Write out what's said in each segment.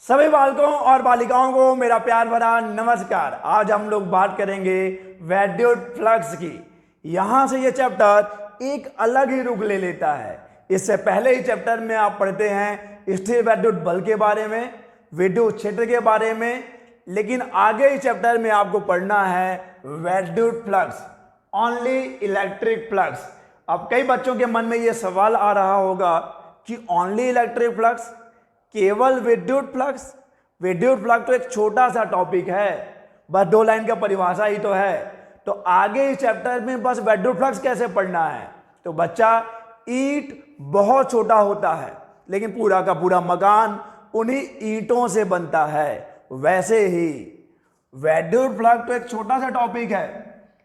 सभी बालकों और बालिकाओं को मेरा प्यार भरा नमस्कार। आज हम लोग बात करेंगे वैद्युत फ्लक्स की। यहां से ये चैप्टर एक अलग ही रुख ले लेता है। इससे पहले ही चैप्टर में आप पढ़ते हैं स्थिर वैद्युत बल के बारे में, विद्युत क्षेत्र के बारे में, लेकिन आगे ही चैप्टर में आपको पढ़ना है वैद्युत फ्लक्स, ओनली इलेक्ट्रिक फ्लक्स। अब कई बच्चों के मन में ये सवाल आ रहा होगा कि ओनली इलेक्ट्रिक फ्लक्स, केवल विद्युत फ्लक्स। विद्युत फ्लक्स तो एक छोटा सा टॉपिक है, बस 2 लाइन का परिभाषा ही तो है। तो आगे इस चैप्टर में बस विद्युत फ्लक्स कैसे पढ़ना है। तो बच्चा, ईंट बहुत छोटा होता है लेकिन पूरा का पूरा मकान उन्हीं ईंटों से बनता है। वैसे ही वैद्युत फ्लक्स तो एक छोटा सा टॉपिक है,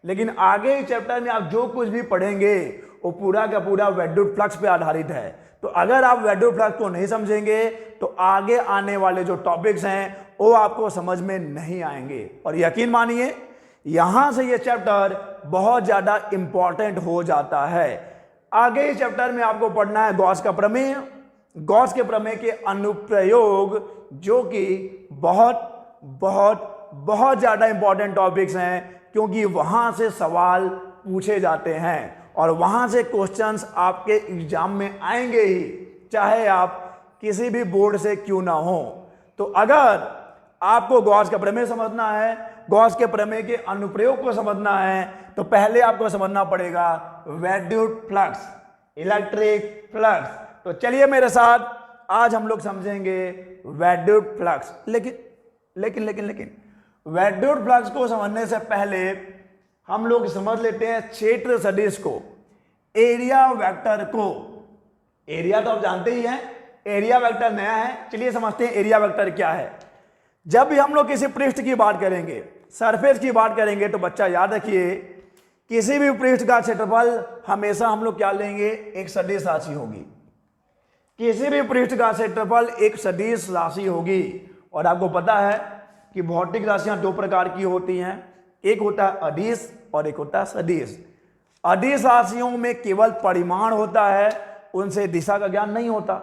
लेकिन आगे इस चैप्टर में आप जो कुछ भी पढ़ेंगे वो पूरा का पूरा वैद्युत फ्लक्स पे आधारित है। तो अगर आप वैद्युत फ्लक्स को नहीं समझेंगे तो आगे आने वाले जो टॉपिक्स हैं वो आपको समझ में नहीं आएंगे। और यकीन मानिए, यहां से ये चैप्टर बहुत ज्यादा इंपॉर्टेंट हो जाता है। आगे इस चैप्टर में आपको पढ़ना है गॉस का प्रमेय, गॉस के प्रमेय के अनुप्रयोग, जो कि बहुत बहुत बहुत ज्यादा इंपॉर्टेंट टॉपिक्स हैं, क्योंकि वहां से सवाल पूछे जाते हैं और वहां से क्वेश्चंस आपके एग्जाम में आएंगे ही, चाहे आप किसी भी बोर्ड से क्यों ना हो। तो अगर आपको गॉस का प्रमेय समझना है, गॉस के प्रमेय के अनुप्रयोग को समझना है, तो पहले आपको समझना पड़ेगा वैद्युत फ्लक्स, इलेक्ट्रिक फ्लक्स। तो चलिए मेरे साथ, आज हम लोग समझेंगे वैद्युत फ्लक्स। लेकिन वैद्युत फ्लक्स को समझने से पहले हम लोग समझ लेते हैं क्षेत्र सदिश को, एरिया वेक्टर को। एरिया तो आप जानते ही हैं, एरिया वेक्टर नया है। चलिए समझते हैं एरिया वेक्टर क्या है। जब भी हम लोग किसी पृष्ठ की बात करेंगे, सरफेस की बात करेंगे, तो बच्चा याद रखिए, किसी भी पृष्ठ का क्षेत्रफल हमेशा हम लोग क्या लेंगे, एक सदिश राशि होगी। किसी भी पृष्ठ का क्षेत्रफल एक सदिश राशि होगी। और आपको पता है कि भौतिक राशियां 2 प्रकार की होती हैं, एक होता है अदिश और एक होता है सदिश। अदिश राशियों में केवल परिमाण होता है, उनसे दिशा का ज्ञान नहीं होता।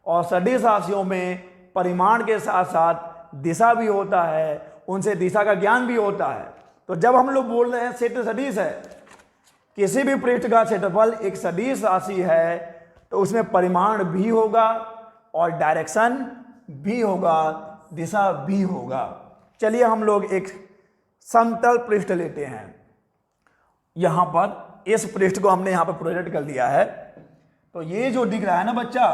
और सदिश राशियों में परिमाण के साथ साथ दिशा भी होता है, उनसे दिशा का ज्ञान भी होता है। तो जब हम लोग बोल रहे हैं क्षेत्र सदिश है, किसी भी पृष्ठ का क्षेत्रफल एक सदिश राशि है, तो उसमें परिमाण भी होगा और डायरेक्शन भी होगा, दिशा भी होगा। चलिए हम लोग एक समतल पृष्ठ लेते हैं। यहां पर इस पृष्ठ को हमने यहां पर प्रोजेक्ट कर दिया है। तो ये जो दिख रहा है ना बच्चा,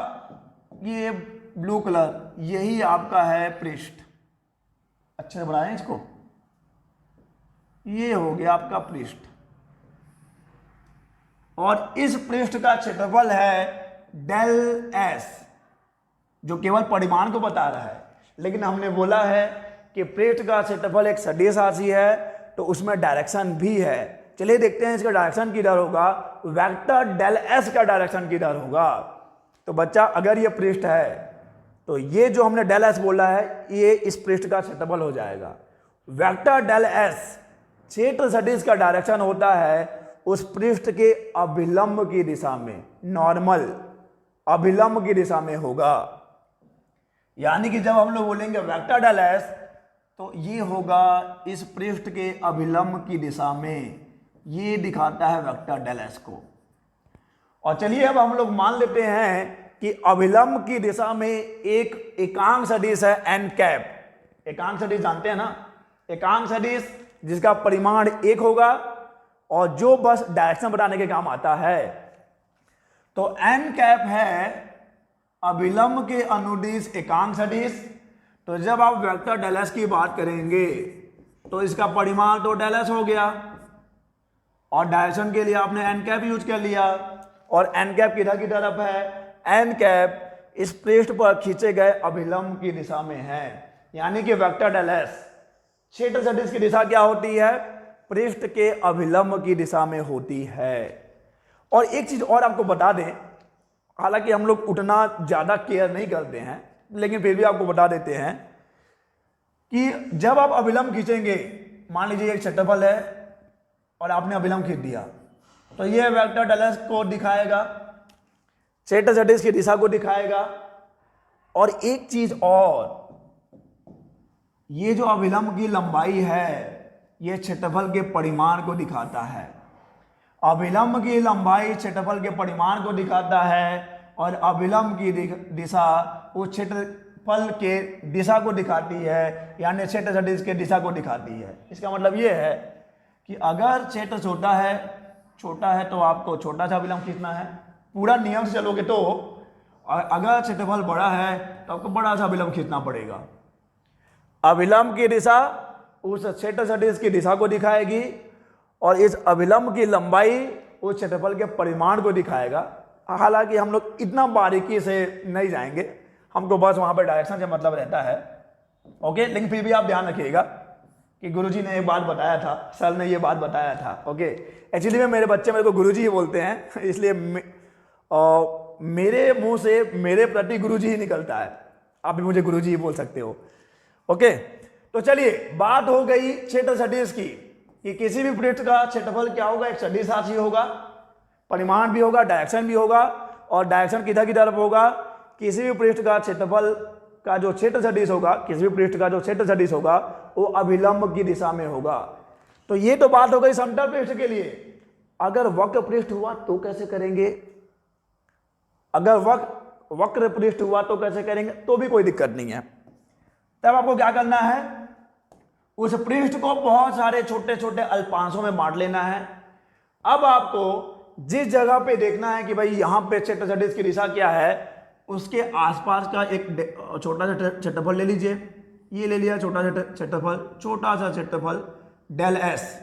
ये ब्लू कलर, यही आपका है पृष्ठ। अच्छे से बनाएं इसको। ये हो गया आपका पृष्ठ, और इस पृष्ठ का क्षेत्रफल है डेल एस, जो केवल परिमाण को बता रहा है। लेकिन हमने बोला है कि पृष्ठ का क्षेत्रफल एक सदिश राशि है, तो उसमें डायरेक्शन भी है। चलिए देखते हैं इसका डायरेक्शन किधर होगा। वेक्टर डेल एस का डायरेक्शन किधर होगा। तो बच्चा, अगर ये पृष्ठ है तो ये जो हमने डेल एस बोला है, ये इस पृष्ठ का क्षेत्रफल हो जाएगा। वेक्टर डेल एस क्षेत्र सदिश का डायरेक्शन होता है उस पृष्ठ के अभिलंब की दिशा में, नॉर्मल अभिलंब की दिशा में होगा। यानी कि जब हम लोग बोलेंगे वेक्टर डेल एस, तो ये होगा इस पृष्ठ के अभिलंब की दिशा में। ये दिखाता है वेक्टर डेल एस को। और चलिए अब हम लोग मान लेते हैं कि अभिलंब की दिशा में एक एकांक सदिश है एन कैप। एकांक सदिश जानते हैं ना, एकांक सदिश जिसका परिमाण 1 होगा और जो बस डायरेक्शन बताने के काम आता है। तो एन कैप है अभिलंब के अनुदिश एकांक सदिश। तो जब आप वेक्टर डेल एस की बात करेंगे तो इसका परिमाण तो डेल एस हो गया, और डायरेक्शन के लिए आपने एन कैप यूज कर लिया। और एन कैप किधर की तरफ है, एन कैप इस पृष्ठ पर खींचे गए अभिलंब की दिशा में है। यानी कि वेक्टर डेल एस क्षेत्र सदिश की दिशा क्या होती है, पृष्ठ के अभिलंब की दिशा में होती है। और एक चीज और आपको बता दें, हालांकि हम लोग उतना ज्यादा केयर नहीं करते हैं, लेकिन फिर भी आपको बता देते हैं कि जब आप अभिलंब खींचेंगे, मान लीजिए एक क्षेत्रफल है और आपने अभिलंब खींच दिया, तो यह वेक्टर डेल एस को दिखाएगा, क्षेत्र सदिश की दिशा को दिखाएगा। और एक चीज और, ये जो अभिलंब की लंबाई है ये क्षेत्रफल के परिमाण को दिखाता है। अभिलंब की लंबाई क्षेत्रफल के परिमाण को दिखाता है और अभिलंब की दिशा उस क्षेत्रफल के दिशा को दिखाती है, यानी क्षेत्र सदिश के दिशा को दिखाती है। इसका मतलब ये है कि अगर क्षेत्र छोटा है तो आपको छोटा सा अभिलंब खींचना है, पूरा नियम से चलोगे तो। अगर क्षेत्रफल बड़ा है तो आपको बड़ा सा अभिलंब खींचना पड़ेगा। अभिलंब की दिशा उस क्षेत्र सदिश की दिशा को दिखाएगी और इस अभिलंब की लंबाई उस क्षेत्रफल के परिमाण को दिखाएगा। हालांकि हम लोग इतना बारीकी से नहीं जाएंगे, हमको बस वहां पर डायरेक्शन से मतलब रहता है। ओके, लेकिन फिर भी आप ध्यान रखिएगा कि गुरुजी ने एक बात बताया था, सर ने ये बात बताया था। ओके, एक्चुअली में मेरे बच्चे मेरे को गुरुजी ही बोलते हैं, इसलिए मेरे मुंह से मेरे प्रति गुरुजी ही निकलता है। आप भी मुझे गुरुजी ही बोल सकते हो। ओके, तो चलिए बात हो गई क्षेत्र सदिश की कि किसी भी पृष्ठ का क्षेत्रफल क्या होगा, एक सदिश राशि होगा, परिमाण भी होगा, डायरेक्शन भी होगा। और डायरेक्शन किधर की तरफ होगा, किसी भी पृष्ठ का क्षेत्रफल का जो क्षेत्र सदिश होगा, किसी भी पृष्ठ का जो क्षेत्र सदिश होगा वो अभिलंब की दिशा में होगा। तो ये तो बात हो गई समतल पृष्ठ के लिए। अगर वक्र पृष्ठ हुआ तो कैसे करेंगे, अगर वक्र पृष्ठ हुआ तो कैसे करेंगे, तो भी कोई दिक्कत नहीं है। तब आपको क्या करना है, उस पृष्ठ को बहुत सारे छोटे छोटे अल्पांशों में बांट लेना है। अब आपको जिस जगह पे देखना है कि भाई यहां पे क्षेत्र सदिश की दिशा क्या है, उसके आसपास का एक छोटा सा क्षेत्रफल ले लीजिए। ये ले लिया छोटा सा क्षेत्रफल डेल एस,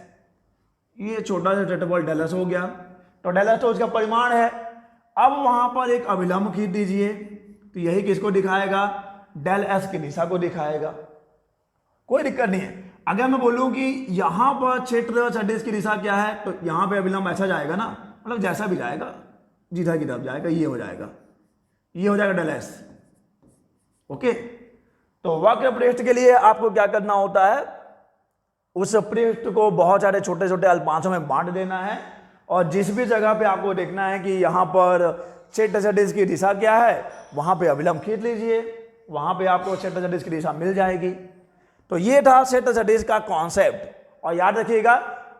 ये छोटा सा क्षेत्रफल डेल एस हो गया। तो डेल एस तो उसका परिमाण है। अब वहां पर एक अभिलंब खींच दीजिए, तो यही किसको दिखाएगा, डेल एस की दिशा को दिखाएगा। कोई दिक्कत नहीं है। अगर मैं बोलूं कि यहां पर क्षेत्र सदिश की दिशा क्या है, तो यहां पे अभिलंब ऐसा जाएगा ना, मतलब जैसा भी जाएगा जिधर की तरफ जाएगा ये हो जाएगा, ये हो जाएगा डेल एस। ओके, तो वक्र पृष्ठ के लिए आपको क्या करना होता है, उस पृष्ठ को बहुत सारे छोटे छोटे अल्पांशों में बांट देना है और जिस भी जगह पे आपको देखना है कि यहां पर क्षेत्र सदिश की दिशा क्या है, वहां पे अभिलंब खींच लीजिए, वहां पे आपको क्षेत्र सदिश की दिशा मिल जाएगी। तो ये था क्षेत्र सदिश का कॉन्सेप्ट। और याद रखिएगा,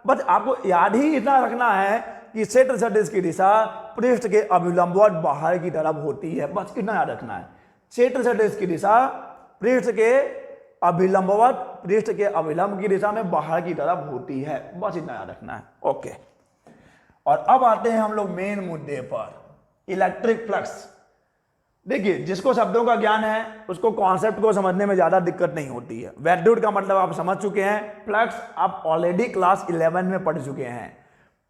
बस आपको याद ही इतना रखना है कि क्षेत्र सदिश की दिशा पृष्ठ के अभिलंबवत बाहर की तरफ होती है, बस इतना याद रखना है। क्षेत्र सदिश की दिशा पृष्ठ के अभिलंबवत, पृष्ठ के अभिलंब की दिशा में बाहर की तरफ होती है, बस इतना याद रखना है। ओके, और अब आते हैं हम लोग मेन मुद्दे पर, इलेक्ट्रिक फ्लक्स। देखिए, जिसको शब्दों का ज्ञान है उसको कॉन्सेप्ट को समझने में ज्यादा दिक्कत नहीं होती है। वैद्युत का मतलब आप समझ चुके हैं, फ्लक्स आप ऑलरेडी क्लास 11 में पढ़ चुके हैं।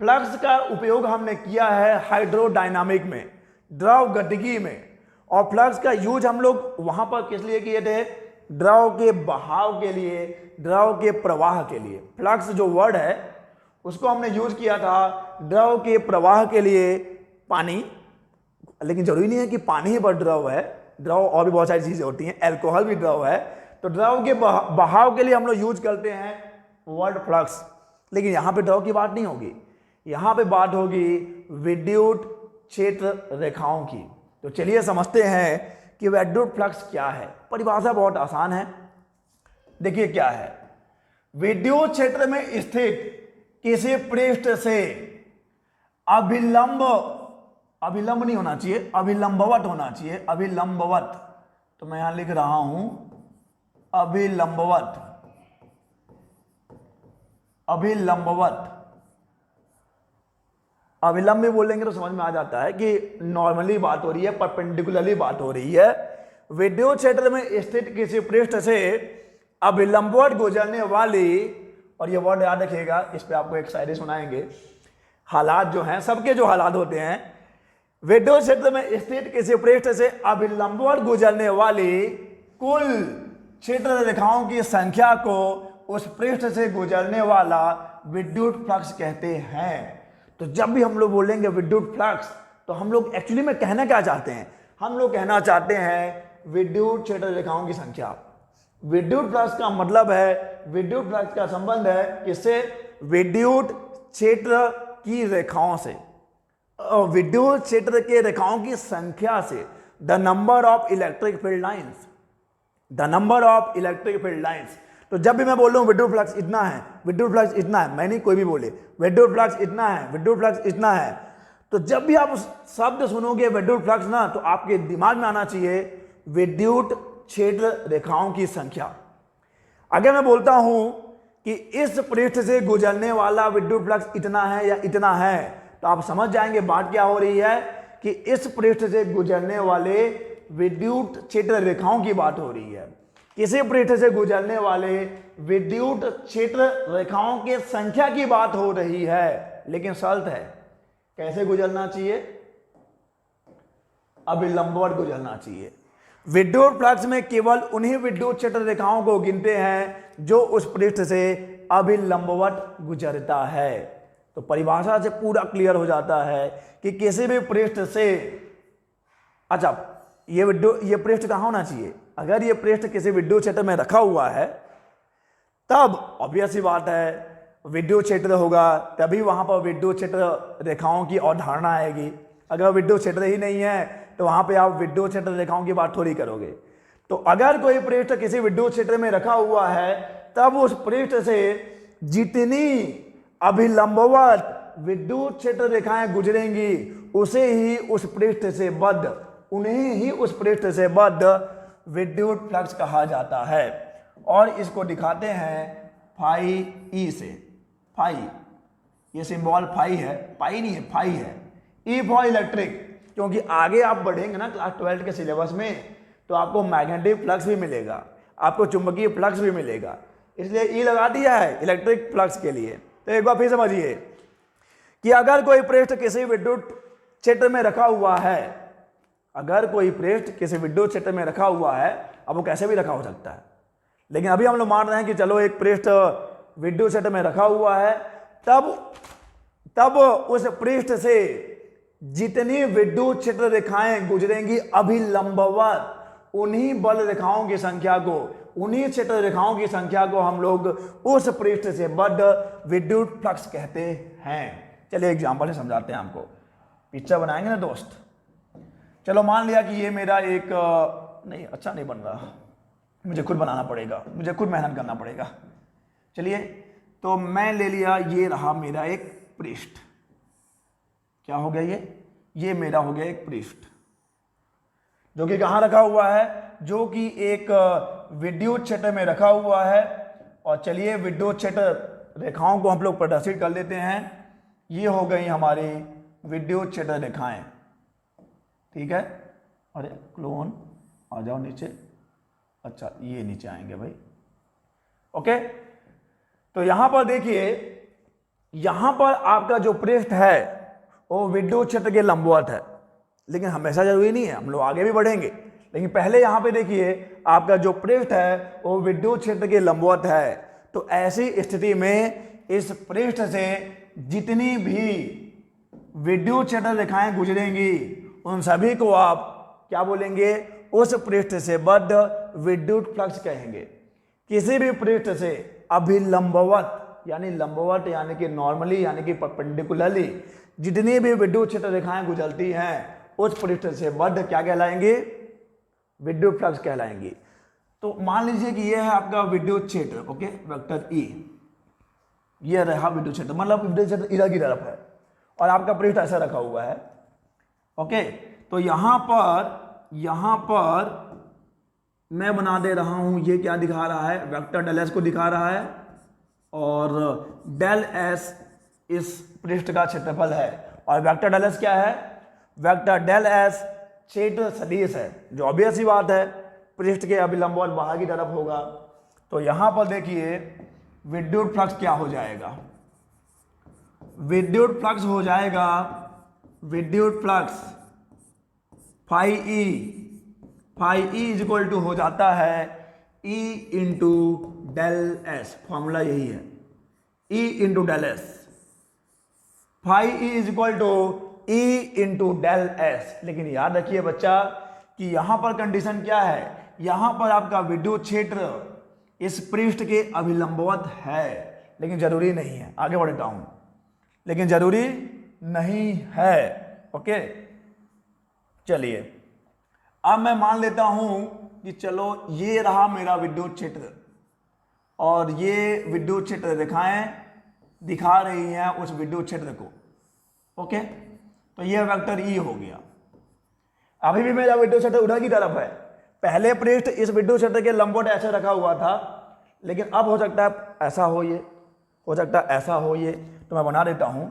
फ्लक्स का उपयोग हमने किया है हाइड्रोडायनामिक में, द्रव गतिकी में। और फ्लक्स का यूज हम लोग वहां पर किस लिए किए थे, द्रव के बहाव के लिए, द्रव के प्रवाह के लिए। फ्लक्स जो वर्ड है उसको हमने यूज किया था द्रव के प्रवाह के लिए, पानी, लेकिन जरूरी नहीं है कि पानी ही पर द्रव है, द्रव और भी बहुत सारी चीजें होती हैं, अल्कोहल भी द्रव है। तो द्रव के बहाव के लिए हम लोग यूज करते हैं वर्ड फ्लक्स। लेकिन यहां पे द्रव की बात नहीं होगी, यहां पे बात होगी विद्युत क्षेत्र रेखाओं की। तो चलिए समझते हैं कि विद्युत फ्लक्स क्या है। परिभाषा बहुत आसान है, देखिए क्या है, विद्युत क्षेत्र में स्थित किसी पृष्ठ से अभिलंब नहीं होना चाहिए, अभिलंबवत होना चाहिए, अभिलंबवत। तो मैं यहां लिख रहा हूं अभिलंबवत, अभिलंबवत। अभिलंब भी बोलेंगे तो समझ में आ जाता है कि नॉर्मली बात हो रही है, परपेंडिकुलरली बात हो रही है। विद्युत क्षेत्र में स्थित किसी पृष्ठ से अभिलंबवत गुजरने वाली, और ये वर्ड याद रखिएगा, इस पे आपको एक शायरी सुनाएंगे। हालात जो हैं, सबके जो हालात होते हैं, विद्युत क्षेत्र में स्थित किसी पृष्ठ से अभिलंबवत गुजरने वाली कुल क्षेत्र रेखाओं की संख्या को उस पृष्ठ से गुजरने वाला विद्युत फ्लक्स कहते हैं। तो जब भी हम लोग बोलेंगे विद्युत फ्लक्स, तो हम लोग एक्चुअली में कहना क्या चाहते हैं, हम लोग कहना चाहते हैं विद्युत क्षेत्र रेखाओं की संख्या। विद्युत फ्लक्स का मतलब है, विद्युत फ्लक्स का संबंध है किससे, विद्युत क्षेत्र की रेखाओं से, विद्युत क्षेत्र के रेखाओं की संख्या से। The number of electric field lines, the number of electric field lines. तो जब भी मैं बोल रहा हूँ विद्युत फ्लक्स इतना है, विद्युत फ्लक्स इतना है, मैं नहीं कोई भी बोले विद्युत फ्लक्स इतना है, विद्युत फ्लक्स इतना है, तो जब भी आप शब्द सुनोगे विद्युत फ्लक्स ना, तो आपके दिमाग में आना चाहिए विद्युत क्षेत्र रेखाओं की संख्या। अगर मैं बोलता हूं कि इस पृष्ठ से गुजरने वाला विद्युत फ्लक्स इतना है या इतना है, तो आप समझ जाएंगे बात क्या हो रही है कि इस पृष्ठ से गुजरने वाले विद्युत क्षेत्र रेखाओं की बात हो रही है। किसी पृष्ठ से गुजरने वाले विद्युत क्षेत्र रेखाओं की संख्या की बात हो रही है, लेकिन शर्त है कैसे गुजरना चाहिए, अभिलंबवत गुजरना चाहिए। विद्युत फ्लक्स में केवल उन्हीं विद्युत क्षेत्र रेखाओं को गिनते हैं जो उस पृष्ठ से अभिलंबवत गुजरता है। तो परिभाषा से पूरा क्लियर हो जाता है कि किसी भी पृष्ठ से, अच्छा ये पृष्ठ कहां होना चाहिए, अगर ये पृष्ठ किसी विद्युत क्षेत्र में रखा हुआ है तब ऑब्वियस सी बात है विद्युत क्षेत्र होगा, तभी वहां पर विद्युत क्षेत्र रेखाओं की अवधारणा आएगी। अगर विद्युत क्षेत्र ही नहीं है तो वहां पे आप विद्युत क्षेत्र रेखाओं की बात थोड़ी करोगे। तो अगर कोई पृष्ठ किसी विद्युत क्षेत्र में रखा हुआ है तब उस पृष्ठ से जितनी अभिलंबवत विद्युत क्षेत्र रेखाएं गुजरेंगी उसे ही उस पृष्ठ से बद्ध, उन्हें ही उस पृष्ठ से बद्ध विद्युत फ्लक्स कहा जाता है। और इसको दिखाते हैं फाई ई से। फाई, ये सिंबल फाई है, पाई नहीं है, फाई है। ई फॉर इलेक्ट्रिक, क्योंकि आगे आप बढ़ेंगे ना क्लास 12 के सिलेबस में तो आपको मैग्नेटिक फ्लक्स भी मिलेगा, आपको चुंबकीय फ्लक्स भी मिलेगा, इसलिए ई लगा दिया है इलेक्ट्रिक फ्लक्स के लिए। तो एक बार फिर समझिए कि अगर कोई पृष्ठ किसी विद्युत क्षेत्र में रखा हुआ है, अगर कोई पृष्ठ किसी विद्युत क्षेत्र में रखा हुआ है, अब वो कैसे भी रखा हो सकता है, लेकिन अभी हम लोग मान रहे हैं कि चलो एक पृष्ठ विद्युत क्षेत्र में रखा हुआ है, तब उस पृष्ठ से जितनी विद्युत क्षेत्र रेखाएं गुजरेंगी अभिलंबवत, उन्हीं बल रेखाओं की संख्या को, उन्हीं क्षेत्र रेखाओं की संख्या को हम लोग उस पृष्ठ से बद्ध विद्युत फ्लक्स कहते हैं। चलिए एग्जांपल से समझाते हैं आपको, पिक्चर बनाएंगे ना दोस्त। चलो मान लिया कि ये मेरा एक, नहीं अच्छा नहीं बन रहा, मुझे खुद बनाना पड़ेगा, मुझे खुद मेहनत करना पड़ेगा। चलिए तो मैं ले लिया, ये रहा मेरा एक पृष्ठ, क्या हो गया ये मेरा हो गया एक पृष्ठ जो कि कहाँ रखा हुआ है, जो कि एक विद्युत क्षेत्र में रखा हुआ है। और चलिए विद्युत क्षेत्र रेखाओं को हम लोग प्रदर्शित कर लेते हैं। ये हो गई हमारी विद्युत क्षेत्र रेखाएं, ठीक है। अरे क्लोन आ जाओ नीचे, अच्छा ये नीचे आएंगे भाई, ओके। तो यहां पर देखिए, यहां पर आपका जो पृष्ठ है वो विद्युत क्षेत्र के लंबवत है, लेकिन हमेशा जरूरी नहीं है, हम लोग आगे भी बढ़ेंगे। लेकिन पहले यहां पे देखिए आपका जो पृष्ठ है वो विद्युत क्षेत्र के लंबवत है। तो ऐसी स्थिति में इस पृष्ठ से जितनी भी विद्युत क्षेत्र रेखाएं गुजरेंगी उन सभी को आप क्या बोलेंगे, उस पृष्ठ से बद्ध विद्युत फ्लक्स कहेंगे। किसी भी पृष्ठ से अभिलंबवत यानी लंबवत यानी कि नॉर्मली यानी कि परपेंडिकुलरली जितनी भी विद्युत क्षेत्र रेखाएं गुजरती हैं उस पृष्ठ से बद्ध क्या कहलाएंगे, विद्युत फ्लक्स कहलाएंगी। तो मान लीजिए कि यह है आपका विद्युत क्षेत्र, ओके, वेक्टर ई, यह रहा विद्युत क्षेत्र, मतलब विद्युत क्षेत्र इधर की तरफ है और आपका पृष्ठ ऐसा रखा हुआ है, ओके। तो यहां पर मैं बना दे रहा हूं, ये क्या दिखा रहा है, वेक्टर डेल एस को दिखा रहा है और डेल एस इस पृष्ठ का क्षेत्रफल है। और वेक्टर डेल एस क्या है, वेक्टर डेल एस क्षेत्र सदिश है, जो ऑब्वियस ही बात है पृष्ठ के अभिलंबवत बाहर की तरफ होगा। तो यहां पर देखिए विद्युत फ्लक्स क्या हो जाएगा, विद्युत फ्लक्स हो जाएगा, विद्युत flux phi E is equal to हो जाता है E into del S, formula यही है, E into del S. Phi E is equal to E into del S. लेकिन याद रखिए बच्चा कि यहां पर कंडीशन क्या है, यहां पर आपका विद्युत क्षेत्र इस पृष्ठ के अभिलंबवत है, लेकिन जरूरी नहीं है, आगे बढ़ता हूं, लेकिन जरूरी नहीं है, ओके। चलिए अब मैं मान लेता हूं कि चलो ये रहा मेरा विद्युत क्षेत्र और ये विद्युत क्षेत्र रेखाएं दिखा रही हैं उस विद्युत क्षेत्र को। ओके, तो ये वेक्टर ई हो गया। अभी भी मेरा विद्युत क्षेत्र उधर की तरफ है। पहले पृष्ठ इस विद्युत क्षेत्र के लंबवत ऐसे रखा हुआ था, लेकिन अब हो सकता है ऐसा हो, ये हो सकता है ऐसा हो, ये तो मैं बना देता हूं।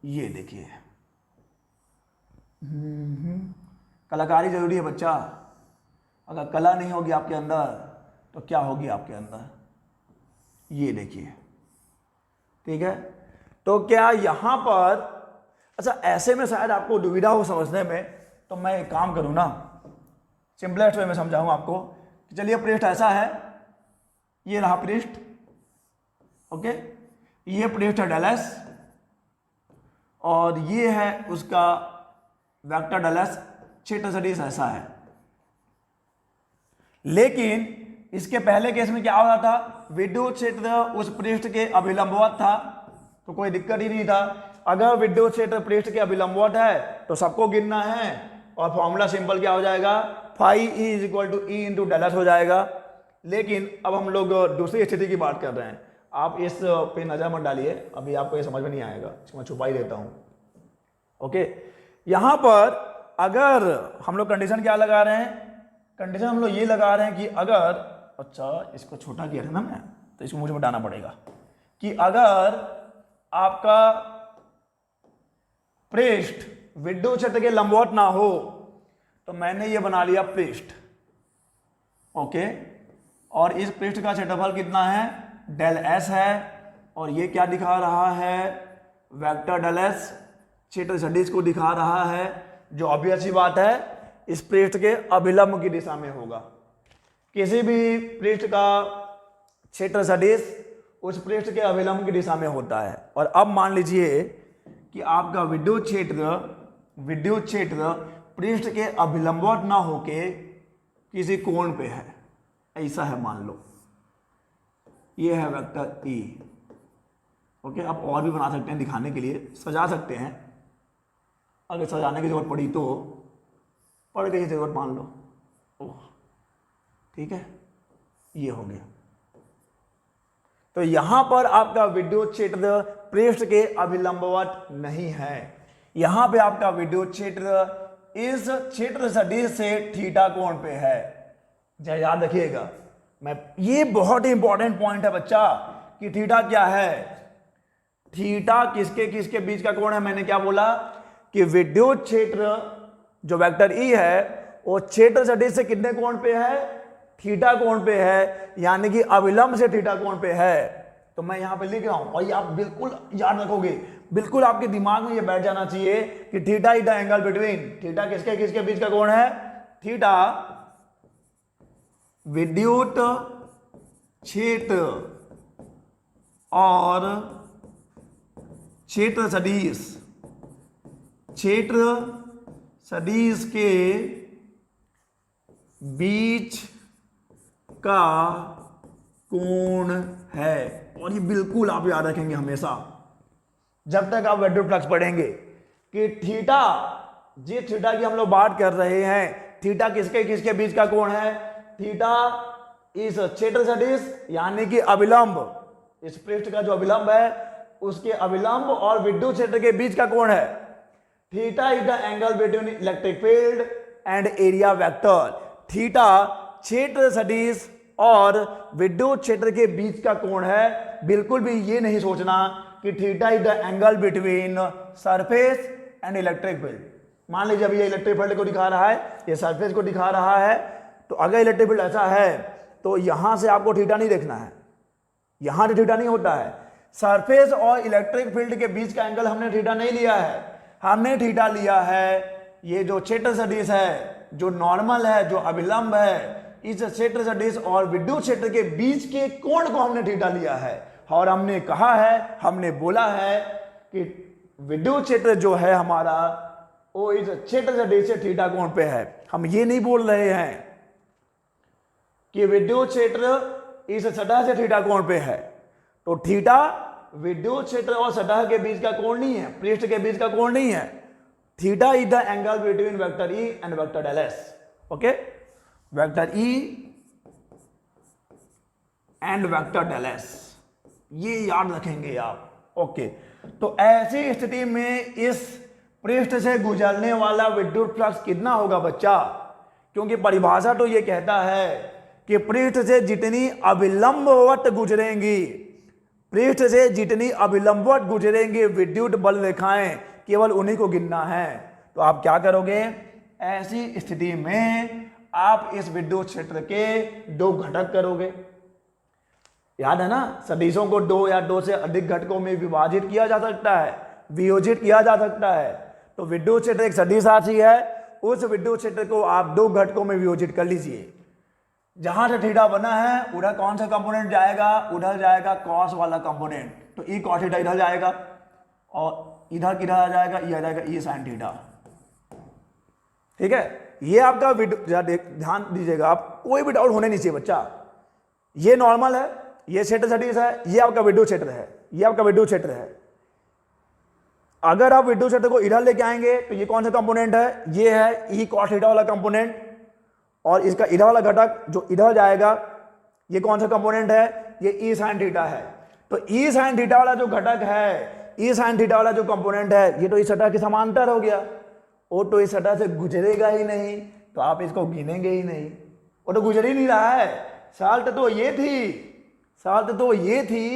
ये देखिए, कलाकारी जरूरी है बच्चा। अगर कला नहीं होगी आपके अंदर तो क्या होगी आपके अंदर, ये देखिए। ठीक है, तो क्या यहां पर, अच्छा ऐसे में शायद आपको दुविधा हो समझने में, तो मैं एक काम करूं ना, सिंपलेस्ट वे में समझाऊं आपको कि चलिए पृष्ठ ऐसा है, ये रहा पृष्ठ। ओके, ये पृष्ठ है डेल एस और ये है उसका वेक्टर डेल एस, क्षेत्र सदिश ऐसा है। लेकिन इसके पहले केस में क्या हो रहा था, विद्युत क्षेत्र उस पृष्ठ के अभिलंबवत था, तो कोई दिक्कत ही नहीं था। अगर विद्युत क्षेत्र पृष्ठ के अभिलंबवत है तो सबको गिनना है और फॉर्मूला सिंपल क्या हो जाएगा, phi E is equal to E into del S हो जाएगा। लेकिन अब हम लोग दूसरी स्थिति की बात कर रहे हैं। आप इस पे नजर मत डालिए, अभी आपको ये समझ में नहीं आएगा, इसको मैं छुपा ही देता हूं। ओके, यहां पर अगर हम लोग कंडीशन क्या लगा रहे हैं, कंडीशन हम लोग ये लगा रहे हैं कि अगर, अच्छा इसको छोटा किया था ना मैं, तो इसको मुझे बताना पड़ेगा कि अगर आपका पृष्ठ विद्युत क्षेत्र के लंबवत ना हो तो मैंने ये बना लिया पृष्ठ। ओके, और इस पृष्ठ का क्षेत्रफल कितना है, डेल एस है, और ये क्या दिखा रहा है, वेक्टर डेल एस क्षेत्र सदिश को दिखा रहा है, जो ऑब्वियस सी बात है इस पृष्ठ के अभिलंब की दिशा में होगा। किसी भी पृष्ठ का क्षेत्र सदिश उस पृष्ठ के अभिलंब की दिशा में होता है। और अब मान लीजिए कि आपका विद्युत क्षेत्र पृष्ठ के अभिलंबवत ना होके किसी कोण पे है, ऐसा है मान लो, ये है वेक्टर ई। ओके, आप और भी बना सकते हैं दिखाने के लिए, सजा सकते हैं, अगर सजाने की जरूरत पड़ी तो, पड़ गई जरूरत मान लो। ओह ठीक है, ये हो गया। तो यहां पर आपका विद्युत क्षेत्र पृष्ठ के अभिलंबवत नहीं है, यहां पे आपका विद्युत क्षेत्र इस क्षेत्र सदिश से थीटा कोण पे है। जरा याद रखिएगा, मैं, ये बहुत ही इंपॉर्टेंट पॉइंट है बच्चा कि थीटा क्या है। थीटा किसके किसके बीच का कोण है, मैंने क्या बोला कि विद्युत क्षेत्र जो वेक्टर ई है वो क्षेत्र सदिश से कितने कोण पे है, थीटा कोण पे है, यानी कि अविलंब से थीटा कोण पे है। तो मैं यहां पे लिख रहा हूं और ये आप बिल्कुल याद रखोगे, बिल्कुल आपके दिमाग में ये बैठ जाना चाहिए कि theta is the angle between, theta किसके किसके बीच का कोण है, थीटा विद्युत क्षेत्र और क्षेत्र सदिश के बीच का कोण है। और ये बिल्कुल आप याद रखेंगे हमेशा जब तक आप वेक्टर फ्लक्स पढ़ेंगे कि थीटा, जी थीटा की हम लोग बात कर रहे हैं, थीटा किसके किसके बीच का कोण है, थीटा इस क्षेत्र सदिश यानी कि अभिलंब, इस पृष्ठ का जो अभिलंब है उसके अभिलंब और विद्युत क्षेत्र के बीच का कोण है। Theta is the angle between electric field and area vector. Theta क्षेत्र सदिश और विद्युत क्षेत्र के बीच का कोण है। बिल्कुल भी ये नहीं सोचना कि theta is the angle between surface and electric field. मान लीजिए अभी ये इलेक्ट्रिक फील्ड को दिखा रहा है, ये सरफेस को दिखा रहा है, तो अगर इलेक्ट्रिक फील्ड ऐसा है तो यहां से आपको थीटा नहीं देखना है, यहां से थीटा नहीं होता है। सरफेस और इलेक्ट्रिक फील्ड के बीच का एंगल हमने थीटा नहीं लिया है, हमने थीटा लिया है ये जो क्षेत्र सदिश है, जो नॉर्मल है, जो अभिलंब है, इस क्षेत्र सदिश और विद्युत क्षेत्र के बीच के कोण को हमने थीटा लिया है। और हमने कहा है, हमने बोला है कि विद्युत क्षेत्र जो है हमारा वो इस क्षेत्र सदिश से थीटा कोण पे है। हम ये नहीं बोल रहे हैं कि विद्युत क्षेत्र इस सतह से थीटा कोण पे है। तो थीटा विद्युत क्षेत्र और सतह के बीच का कोण नहीं है, पृष्ठ के बीच का कोण नहीं है। Theta is the angle between vector E and vector del S. Okay, vector E and vector del S, ये याद रखेंगे आप। ओके, तो ऐसी स्थिति में इस पृष्ठ से गुजरने वाला विद्युत फ्लक्स कितना होगा बच्चा? क्योंकि परिभाषा तो ये कहता है कि पृष्ठ से जितनी अविलंबवत गुजरेंगी, पृष्ठ से जितनी अविलंबवत गुजरेंगी विद्युत बल रेखाएं, केवल उन्हीं को गिनना है। तो आप क्या करोगे? ऐसी स्थिति में आप इस विद्युत क्षेत्र के दो घटक करोगे। याद है ना, सदिशों को दो या दो से अधिक घटकों में विभाजित किया जा सकता है, वियोजित किया जा सकता है। तो विद्युत क्षेत्र एक सदिश राशि है, उस विद्युत क्षेत्र को आप दो घटकों में वियोजित कर लीजिए। जहां से थीटा बना है उधर कौन सा कंपोनेंट जाएगा? उधर जाएगा कॉस वाला कंपोनेंट, तो ई कॉस थीटा इधर जाएगा और इधर किधर आ जाएगा? ये आ जाएगा ई साइन थीटा। ठीक है, ये आपका ध्यान दीजिएगा, आप कोई भी डाउट होने नहीं चाहिए बच्चा। ये नॉर्मल है, ये क्षेत्र सदिश है, ये आपका विद्युत क्षेत्र है, ये आपका विद्युत क्षेत्र है। अगर आप विद्युत क्षेत्र को इधर लेके आएंगे तो ये कौन सा कंपोनेंट है? ये है ई कॉस थीटा वाला कंपोनेंट, और इसका इधर वाला घटक जो इधर जाएगा ये कौन सा कंपोनेंट है? ये ई साइन थीटा है। तो ई साइन थीटा वाला जो घटक है, ई साइन थीटा वाला जो कंपोनेंट है, ये तो इस सतह के समांतर हो गया, वो तो इस सतह से गुजरेगा ही नहीं, तो आप इसको गिनेंगे ही नहीं, वो तो गुजर ही नहीं रहा है। शर्त तो ये थी, शर्त तो ये थी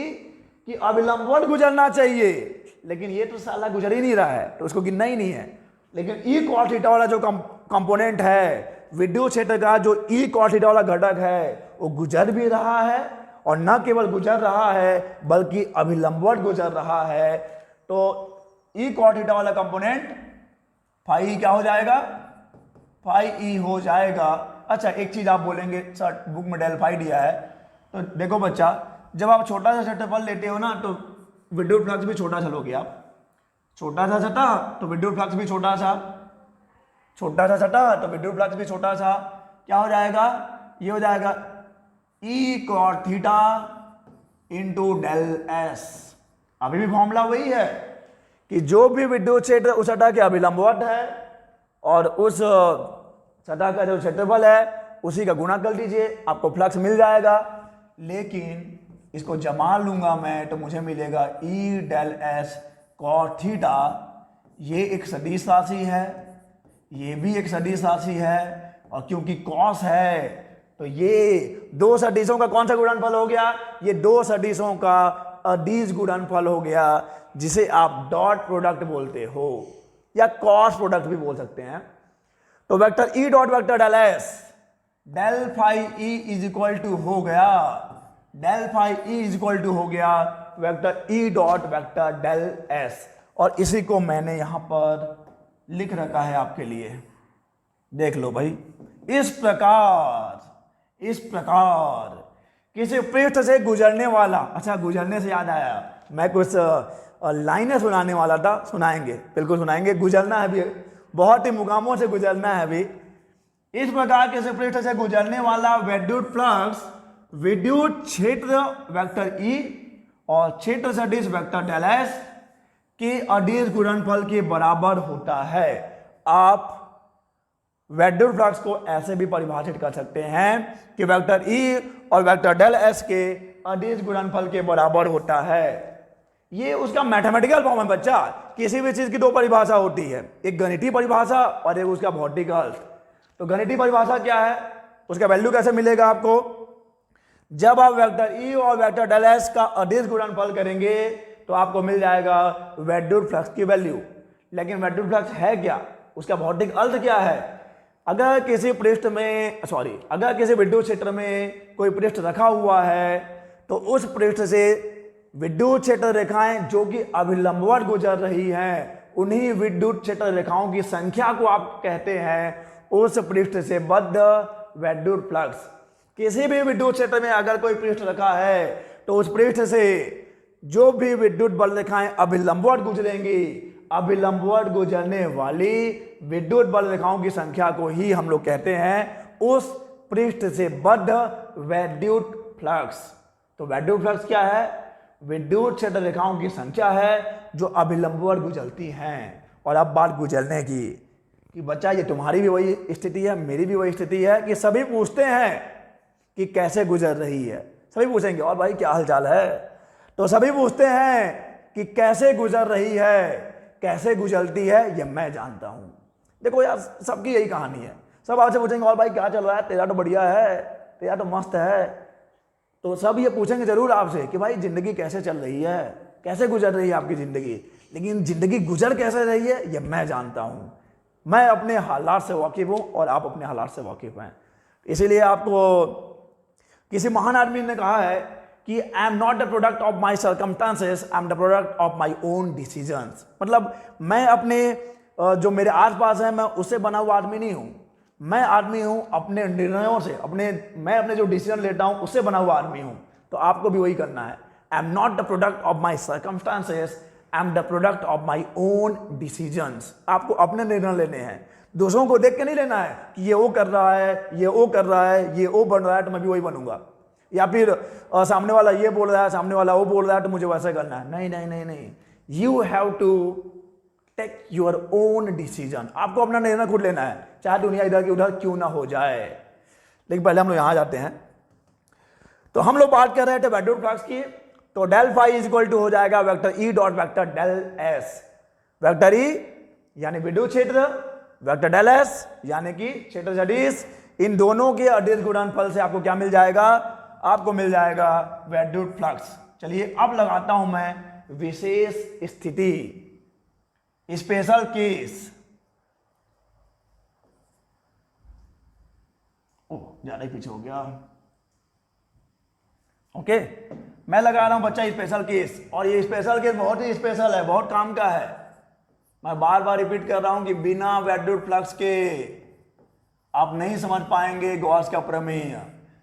कि अविलंबवत गुजरना चाहिए, लेकिन ये तो साला गुजर ही नहीं रहा है, तो उसको गिनना ही नहीं है। लेकिन ई कॉस थीटा वाला जो कंपोनेंट है विद्युत क्षेत्र का, जो ई कॉस थीटा वाला घटक है, वो गुजर भी रहा है, और न केवल गुजर रहा है बल्कि अभिलंबवत गुजर रहा है। तो ई कॉस थीटा वाला कंपोनेंट फाई क्या हो जाएगा? फाई ई हो जाएगा। अच्छा, एक चीज आप बोलेंगे सर बुक में डेल फाई दिया है, तो देखो बच्चा, जब आप छोटा सा क्षेत्रफल लेते हो ना तो विद्युत फ्लक्स भी छोटा सा लोगे आप। छोटा सा सतह तो विद्युत फ्लक्स भी छोटा सा, छोटा सा सतह तो विद्युत फ्लक्स भी छोटा सा। क्या हो जाएगा? ये हो जाएगा E cos theta into del S. अभी भी फॉर्मूला वही है कि जो भी विद्युत क्षेत्र उस सतह के अभिलंबवत है और उस सतह का जो क्षेत्रफल है उसी का गुणा कर दीजिए, आपको फ्लक्स मिल जाएगा। लेकिन इसको जमा लूंगा मैं तो मुझे मिलेगा E del S cos theta. ये एक सदिश राशि है, ये भी एक सदिश राशि है, और क्योंकि कॉस है तो ये दो सदिशों का कौन सा गुणनफल हो गया? ये दो सदिशों का अदिश गुणनफल हो गया, जिसे आप डॉट प्रोडक्ट बोलते हो या क्रॉस प्रोडक्ट भी बोल सकते हैं। तो vector E dot vector del S, del phi E is equal to हो गया, del phi E is equal to हो गया vector E dot vector del S. और इसी को मैंने यहां पर लिख रखा है आपके लिए, देख लो भाई। इस प्रकार किसी पृष्ठ से गुजरने वाला, अच्छा गुजरने से याद आया, मैं कुछ लाइनें सुनाने वाला था, सुनाएंगे, बिल्कुल सुनाएंगे। गुजरना है भी, बहुत ही मुकामों से गुजरना है अभी। इस प्रकार किसी पृष्ठ से गुजरने वाला विद्युत फ्लक्स विद्युत क्षेत्र वेक्टर ई और क्षेत्र सदिश वेक्टर डेल एस के अदिश गुणनफल के बराबर होता है। आप विद्युत फ्लक्स को ऐसे भी परिभाषित कर सकते हैं कि वेक्टर ई और वेक्टर डेल एस के अदिश गुणनफल के बराबर होता है। ये उसका मैथमेटिकल फॉर्म है बच्चा। किसी भी चीज की दो परिभाषा होती है, एक गणितीय परिभाषा और एक उसका भौतिक अर्थ। तो गणितीय परिभाषा क्या है, उसका वैल्यू कैसे मिलेगा आपको? जब आप वेक्टर ई और वेक्टर डेल एस का अदिश गुणनफल करेंगे तो आपको मिल जाएगा विद्युत फ्लक्स की वैल्यू। लेकिन विद्युत फ्लक्स है क्या, उसका भौतिक अर्थ क्या है? अगर किसी पृष्ठ में अगर किसी विद्युत क्षेत्र में कोई पृष्ठ रखा हुआ है तो उस पृष्ठ से विद्युत क्षेत्र रेखाएं जो कि अभिलंबवत गुजर रही हैं, उन्हीं विद्युत क्षेत्र रेखाओं की संख्या को आप कहते हैं उस पृष्ठ से बद्ध विद्युत फ्लक्स। किसी भी विद्युत क्षेत्र में अगर कोई पृष्ठ रखा है तो उस पृष्ठ से जो भी विद्युत बल रेखाएं अभिलंबवत गुजरेंगी, अभिलंबवत गुजरने वाली विद्युत बल रेखाओं की संख्या को ही हम लोग कहते हैं उस पृष्ठ से बद्ध विद्युत फ्लक्स। तो विद्युत फ्लक्स क्या है? विद्युत क्षेत्र रेखाओं की संख्या है जो अभिलंबवत गुजरती हैं। और अब बात गुजरने की कि बच्चा ये तुम्हारी भी वही स्थिति है, मेरी भी वही स्थिति है कि सभी पूछते हैं कि कैसे गुजर रही है। सभी पूछेंगे और भाई क्या हाल चाल है, तो सभी पूछते हैं कि कैसे गुजर रही है, कैसे गुजरती है, ये मैं जानता हूं। देखो यार, सबकी यही कहानी है। सब आपसे पूछेंगे और भाई क्या चल रहा है, तेरा तो बढ़िया है, तेरा तो मस्त है। तो सब ये पूछेंगे जरूर आपसे कि भाई जिंदगी कैसे चल रही है, कैसे गुजर रही है आपकी जिंदगी। लेकिन जिंदगी गुजर कैसे रही है ये मैं जानता हूं। मैं अपने हालात से वाकिफ हूं और आप अपने हालात से वाकिफ हैं। इसीलिए आपको किसी महान आदमी ने कहा है कि I am not the product of my circumstances, I am the product of my own decisions. मतलब मैं अपने जो मेरे आसपास है मैं उससे बना हुआ आदमी नहीं हूं। मैं आदमी हूं अपने निर्णयों से, मैं अपने जो डिसीजन लेता हूं उससे बना हुआ आदमी हूं। तो आपको भी वही करना है। I am not the product of my circumstances, I am the product of my own decisions. आपको अपने निर्णय लेने हैं, दूसरों को देख के नहीं लेना है कि ये वो कर रहा है, ये वो कर रहा है, ये वो बन रहा है तो मैं भी वही बनूंगा, या फिर सामने वाला ये बोल रहा है, सामने वाला वो बोल रहा है तो मुझे वैसे करना है। नहीं नहीं नहीं नहीं, you have to take your own decision. आपको अपना निर्णय खुद लेना है, चाहे दुनिया इधर की उधर क्यों ना हो जाए। लेकिन पहले हम लोग यहां जाते हैं। तो हम लोग बात कर रहे थे वेक्टर फ्लक्स की। तो del phi is equal to हो जाएगा vector E dot vector del S. Vector E यानी विद्युत क्षेत्र, वेक्टर डेल एस यानी कि क्षेत्र सदिश, इन दोनों के अदिश गुणनफल से आपको क्या मिल जाएगा, आपको मिल जाएगा विद्युत फ्लक्स। चलिए अब लगाता हूं मैं विशेष स्थिति, स्पेशल केस। ओह ज्यादा ही पीछे हो गया। ओके, मैं लगा रहा हूं बच्चा स्पेशल केस, और ये स्पेशल केस बहुत ही स्पेशल है, बहुत काम का है। मैं बार बार रिपीट कर रहा हूं कि बिना विद्युत फ्लक्स के आप नहीं समझ पाएंगे गॉस का प्रमेय,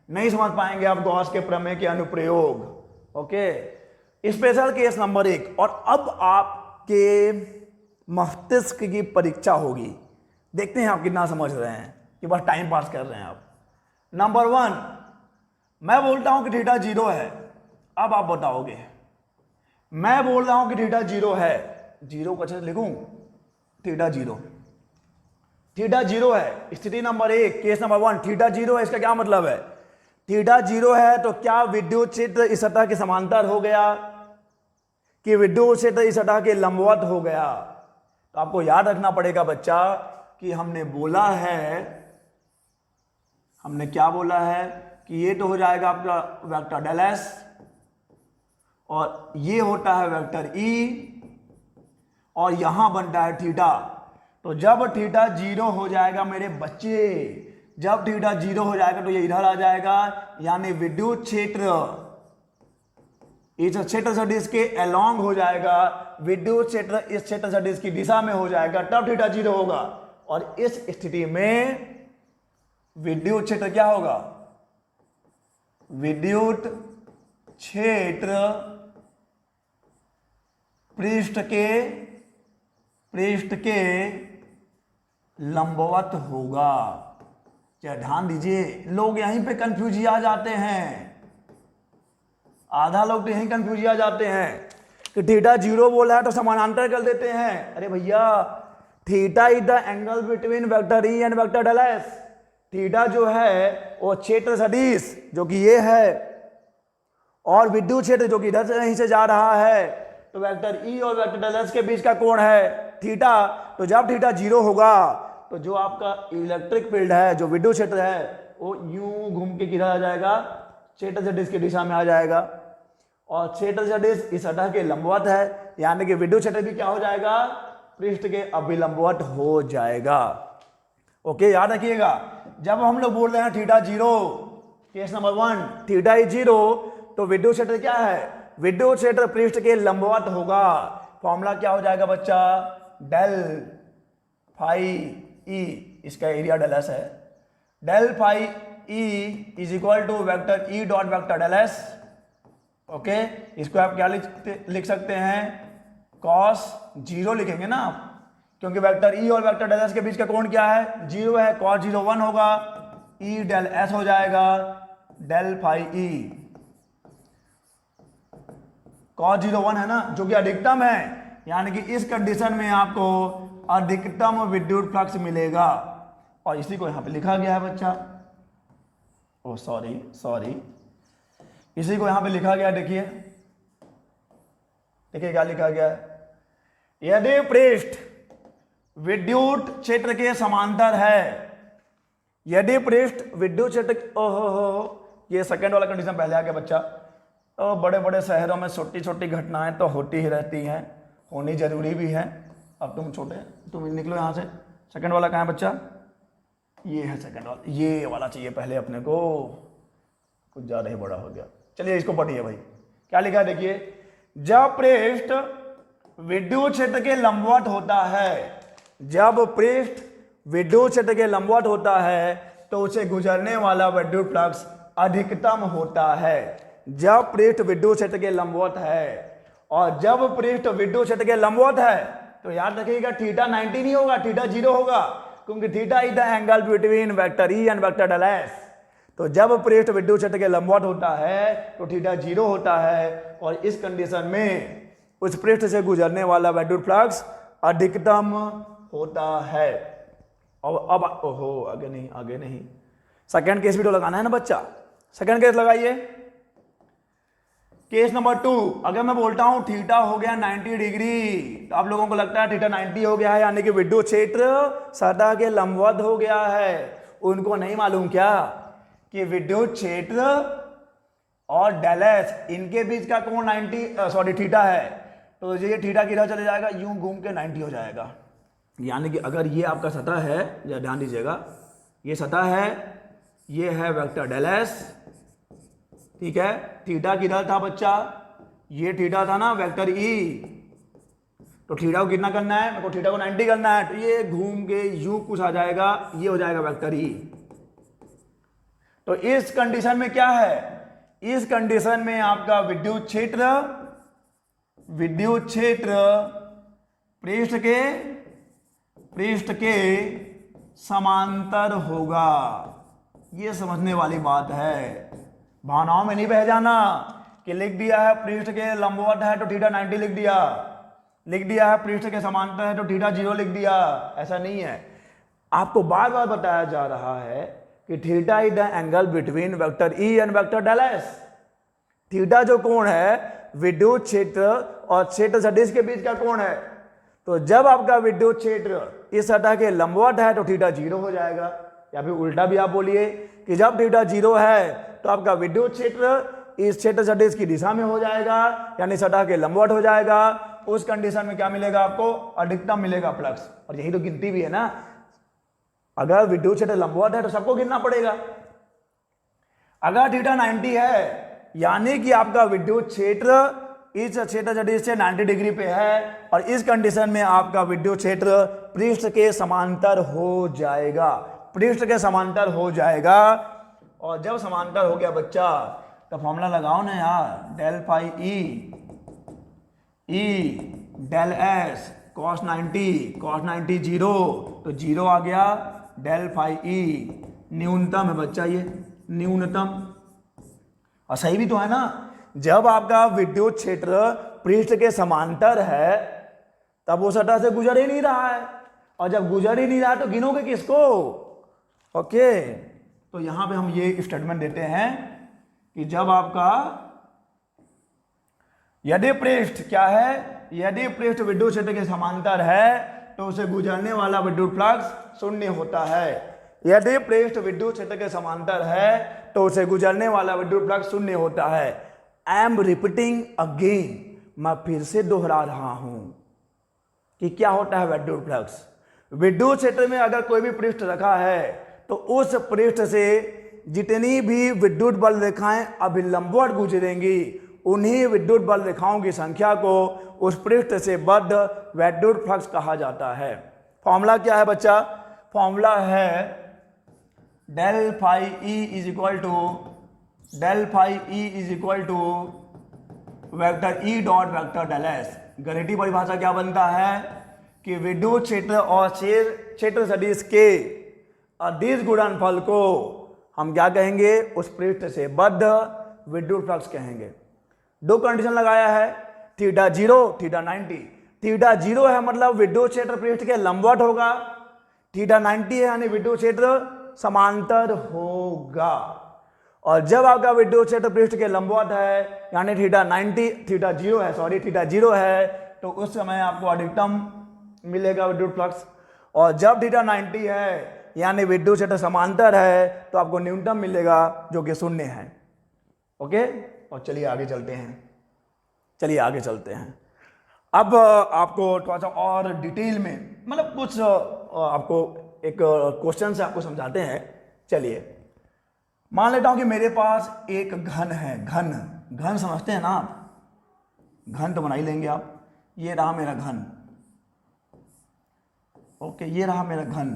नहीं समझ पाएंगे आप गॉस के प्रमेय के अनुप्रयोग। Okay, special case number 1। और अब आपके मस्तिष्क की परीक्षा होगी, देखते हैं आप कितना समझ रहे हैं कि बस टाइम पास कर रहे हैं आप। नंबर 1, मैं बोलता हूं कि थीटा 0 है। अब आप बताओगे, मैं बोल रहा हूं कि थीटा 0 है, 0 को अच्छे से लिखूं, थीटा 0, थीटा 0 है। स्थिति नंबर 1, केस नंबर 1, थीटा 0 है। इसका क्या मतलब है, थीटा 0 है तो क्या विद्युत क्षेत्र इस सतह के समांतर हो गया कि विद्युत क्षेत्र इस सतह के लंबवत हो गया। तो आपको याद रखना पड़ेगा बच्चा कि हमने बोला है, हमने क्या बोला है कि ये तो हो जाएगा आपका वेक्टर डेल एस, और ये होता है वेक्टर ई, और यहां बनता है थीटा। तो जब थीटा 0 हो जाएगा मेरे बच्चे, जब थीटा 0 हो जाएगा तो ये इधर आ जाएगा, यानी विद्युत क्षेत्र इस क्षेत्र सदिश के अलोंग हो जाएगा, विद्युत क्षेत्र इस क्षेत्र सदिश की दिशा में हो जाएगा, तब थीटा 0 होगा। और इस स्थिति में विद्युत क्षेत्र क्या होगा, विद्युत क्षेत्र पृष्ठ के लंबवत होगा। क्या ध्यान दीजिए, लोग यहीं पे कंफ्यूज आ जाते हैं, आधा लोग तो यहीं कंफ्यूज आ जाते हैं कि थीटा 0 बोला है तो समानांतर कर देते हैं। अरे भैया, theta is the angle between vector E and vector del S. Theta जो है वो क्षेत्र सदिश जो कि ये है, और विद्युत क्षेत्र जो कि इधर से यहीं से जा रहा है, तो वेक्टर ई और वेक्टर डेल एस के बीच का कोण है थीटा। तो जब थीटा 0 होगा तो जो आपका इलेक्ट्रिक फील्ड है, जो विद्युत क्षेत्र है, वो यूं घूम के किधर आ जाएगा, क्षेत्र सदिश की दिशा में आ जाएगा। और क्षेत्र सदिश इस सतह के लंबवत है, यानी कि विद्युत क्षेत्र भी क्या हो जाएगा, पृष्ठ के अभिलंबवत हो जाएगा। ओके, याद रखिएगा, जब हम लोग बोल रहे हैं theta 0, case number 1, theta is 0, तो विद्युत क्षेत्र क्या है, विद्युत क्षेत्र पृष्ठ के लंबवत होगा। फॉर्मूला क्या हो जाएगा बच्चा, डेल फाई ई, इसका एरिया डेल एस है, del phi E is equal to vector E dot vector del S. Okay, इसको आप क्या लिख सकते हैं, कॉस 0 लिखेंगे ना आप, क्योंकि वेक्टर ई और वेक्टर डेल एस के बीच का कोण क्या है, 0 है। कॉस 0 1 होगा, ई डेल एस हो जाएगा डेल फाई ई। कॉस 0 1 है ना, जो कि अधिकतम है, यानी कि इस कंडीशन में आपको अधिकतम विद्युत फ्लक्स मिलेगा, और इसी को यहां पे लिखा गया है बच्चा। ओ सॉरी, इसी को यहां पे लिखा गया, देखिए देखिए क्या लिखा गया है, यदि पृष्ठ विद्युत क्षेत्र के समांतर है, यदि पृष्ठ विद्युत क्षेत्र, ओहो ये सेकंड वाला कंडीशन पहले आ गया बच्चा। तो बड़े बड़े शहरों में छोटी छोटी घटनाएं तो होती ही रहती हैं, होनी जरूरी भी है। अब तुम छोटे, तुम निकलो यहाँ से। सेकंड वाला कहाँ है बच्चा? ये है सेकंड वाला, ये वाला चाहिए पहले अपने को, कुछ ज़्यादा ही बड़ा हो गया। चलिए इसको पढ़िए भाई, क्या लिखा है देखिए, जब पृष्ठ विद्युत क्षेत्र के लंबवत होता है, जब पृष्ठ विद्युत क्षेत्र के लंबवत होता है तो उसे गुजरने वाला विद्युत फ्लक्स अधिकतम होता है। जब पृष्ठ विद्युत क्षेत्र के लंबवत है, और जब पृष्ठ विद्युत क्षेत्र के लंबवत है तो याद रखिएगा थीटा 90 नहीं होगा, थीटा 0 होगा, क्योंकि theta is the angle between vector E and vector del S. तो जब पृष्ठ विद्युत क्षेत्र के लंबवत होता है तो थीटा 0 होता है, और इस कंडीशन में उस पृष्ठ से गुजरने वाला विद्युत फ्लक्स अधिकतम होता है। और अब ओहो आगे नहीं, आगे नहीं, सेकंड केस भी तो लगाना है ना बच्चा। सेकंड केस लगाइए, केस नंबर 2। अगर मैं बोलता हूं थीटा हो गया 90 डिग्री, तो आप लोगों को लगता है थीटा 90 हो गया है, यानी कि विद्युत क्षेत्र सतह के लंबवत हो गया है। उनको नहीं मालूम क्या कि विद्युत क्षेत्र और डेल एस इनके बीच का कोण 90 थीटा है, तो ये थीटा किधर चले जाएगा, यूं घूम के 90 हो जाएगा। यानी कि अगर ये आपका सतह है, या ध्यान दीजिएगा, ये सतह है, ये है वेक्टर डेल एस, ठीक है। थीटा किधर था बच्चा, ये थीटा था ना वेक्टर ई, तो थीटा को कितना करना है, मेरे को थीटा को 90 करना है, तो ये घूम के यूं कुछ आ जाएगा, ये हो जाएगा वेक्टर ई। तो इस कंडीशन में क्या है, इस कंडीशन में आपका विद्युत क्षेत्र पृष्ठ के समांतर होगा। ये समझने वाली बात है, भावनाओं में नहीं बह जाना कि लिख दिया है पृष्ठ के लंबवत है तो थीटा 90 लिख दिया, लिख दिया है पृष्ठ के समांतर है तो थीटा 0 लिख दिया, ऐसा नहीं है। आपको बार बार बताया जा रहा है कि theta is the angle between vector E and vector del S. Theta जो कोण है विद्युत क्षेत्र और क्षेत्र सदिश के बीच का कोण है। तो जब आपका विद्युत क्षेत्र इस सतह के लंबवत है तो थीटा 0 हो जाएगा, या फिर उल्टा भी आप बोलिए कि जब थीटा 0 है तो आपका विद्युत क्षेत्र इस क्षेत्र सदिश की दिशा में हो जाएगा, यानी सतह के लंबवत हो जाएगा। उस कंडीशन में क्या मिलेगा आपको, अधिकतम मिलेगा फ्लक्स। और यही तो गिनती भी है ना, अगर विद्युत क्षेत्र लंबवत है तो सबको गिनना पड़ेगा। अगर थीटा 90 है यानी कि आपका विद्युत क्षेत्र इस क्षेत्र सदिश से 90 डिग्री पे है, और इस कंडीशन में आपका विद्युत क्षेत्र पृष्ठ के समांतर हो जाएगा, पृष्ठ के समांतर हो जाएगा। और जब समांतर हो गया बच्चा तो फॉर्मूला लगाओ ना यार, del phi E del S cos 90 0, तो 0 आ गया, डेल फाई ई न्यूनतम है बच्चा, ये न्यूनतम। और सही भी तो है ना, जब आपका विद्युत क्षेत्र पृष्ठ के समांतर है तब वो सतह से गुजर ही नहीं रहा है, और जब गुजर ही नहीं रहा है तो गिनोगे किसको। ओके, तो यहां पे हम ये स्टेटमेंट देते हैं कि जब आपका यदि पृष्ठ क्या है, यदि पृष्ठ विद्युत क्षेत्र के समांतर है तो उसे गुजरने वाला विद्युत फ्लक्स शून्य होता है। यदि पृष्ठ विद्युत क्षेत्र के समांतर है तो उसे गुजरने वाला विद्युत फ्लक्स शून्य होता है। आई एम रिपीटिंग अगेन, मैं फिर से दोहरा रहा हूं कि क्या होता है विद्युत फ्लक्स। विद्युत क्षेत्र में अगर कोई भी पृष्ठ रखा है तो उस पृष्ठ से जितनी भी विद्युत बल रेखाएं अभिलंबवत गुजरेंगी, उन्हीं विद्युत बल रेखाओं की संख्या को उस पृष्ठ से बद्ध विद्युत फ्लक्स कहा जाता है। फॉर्मूला क्या है बच्चा, फॉर्मूला है del phi E is equal to vector E dot vector del S. गणितीय परिभाषा क्या बनता है कि विद्युत क्षेत्र और क्षेत्र सदिश के अदिश गुणनफल को हम क्या कहेंगे, उस पृष्ठ से बद्ध विद्युत फ्लक्स कहेंगे। दो कंडीशन लगाया है, थीटा 0 थीटा 90। थीटा 0 है मतलब विद्युत क्षेत्र पृष्ठ के लंबवत होगा, थीटा 90 है यानी विद्युत क्षेत्र समांतर होगा। और जब आपका विद्युत क्षेत्र पृष्ठ के लंबवत है यानी थीटा 0 है तो उस समय आपको अधिकतम मिलेगा विद्युत फ्लक्स। और जब थीटा 90 है यानी विद्युत क्षेत्र समांतर है तो आपको न्यूनतम मिलेगा जो कि 0 है। ओके, और चलिए आगे चलते हैं। अब आपको थोड़ा सा और डिटेल में मतलब कुछ आपको एक क्वेश्चन से आपको समझाते हैं। चलिए मान लेता हूं कि मेरे पास एक घन है, घन समझते हैं ना आप, घन तो बना ही लेंगे आप। ये रहा मेरा घन, ओके, ये रहा मेरा घन,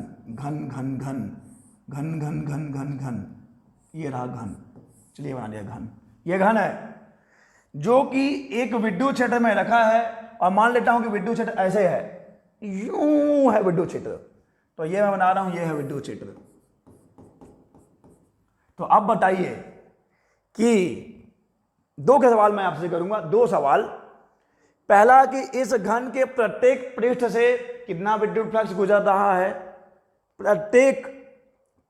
ये रहा घन। चलिए बना लिया घन। ये घन है जो कि एक विद्युत क्षेत्र में रखा है और मान लेता हूं कि विद्युत क्षेत्र ऐसे है, यूं है विद्युत क्षेत्र, तो ये मैं बना रहा हूं, ये है विद्युत क्षेत्र। तो अब बताइए कि दो के सवाल मैं आपसे करूंगा, दो सवाल। पहला कि इस घन के प्रत्येक पृष्ठ से कितना विद्युत फ्लक्स गुजर रहा है, प्रत्येक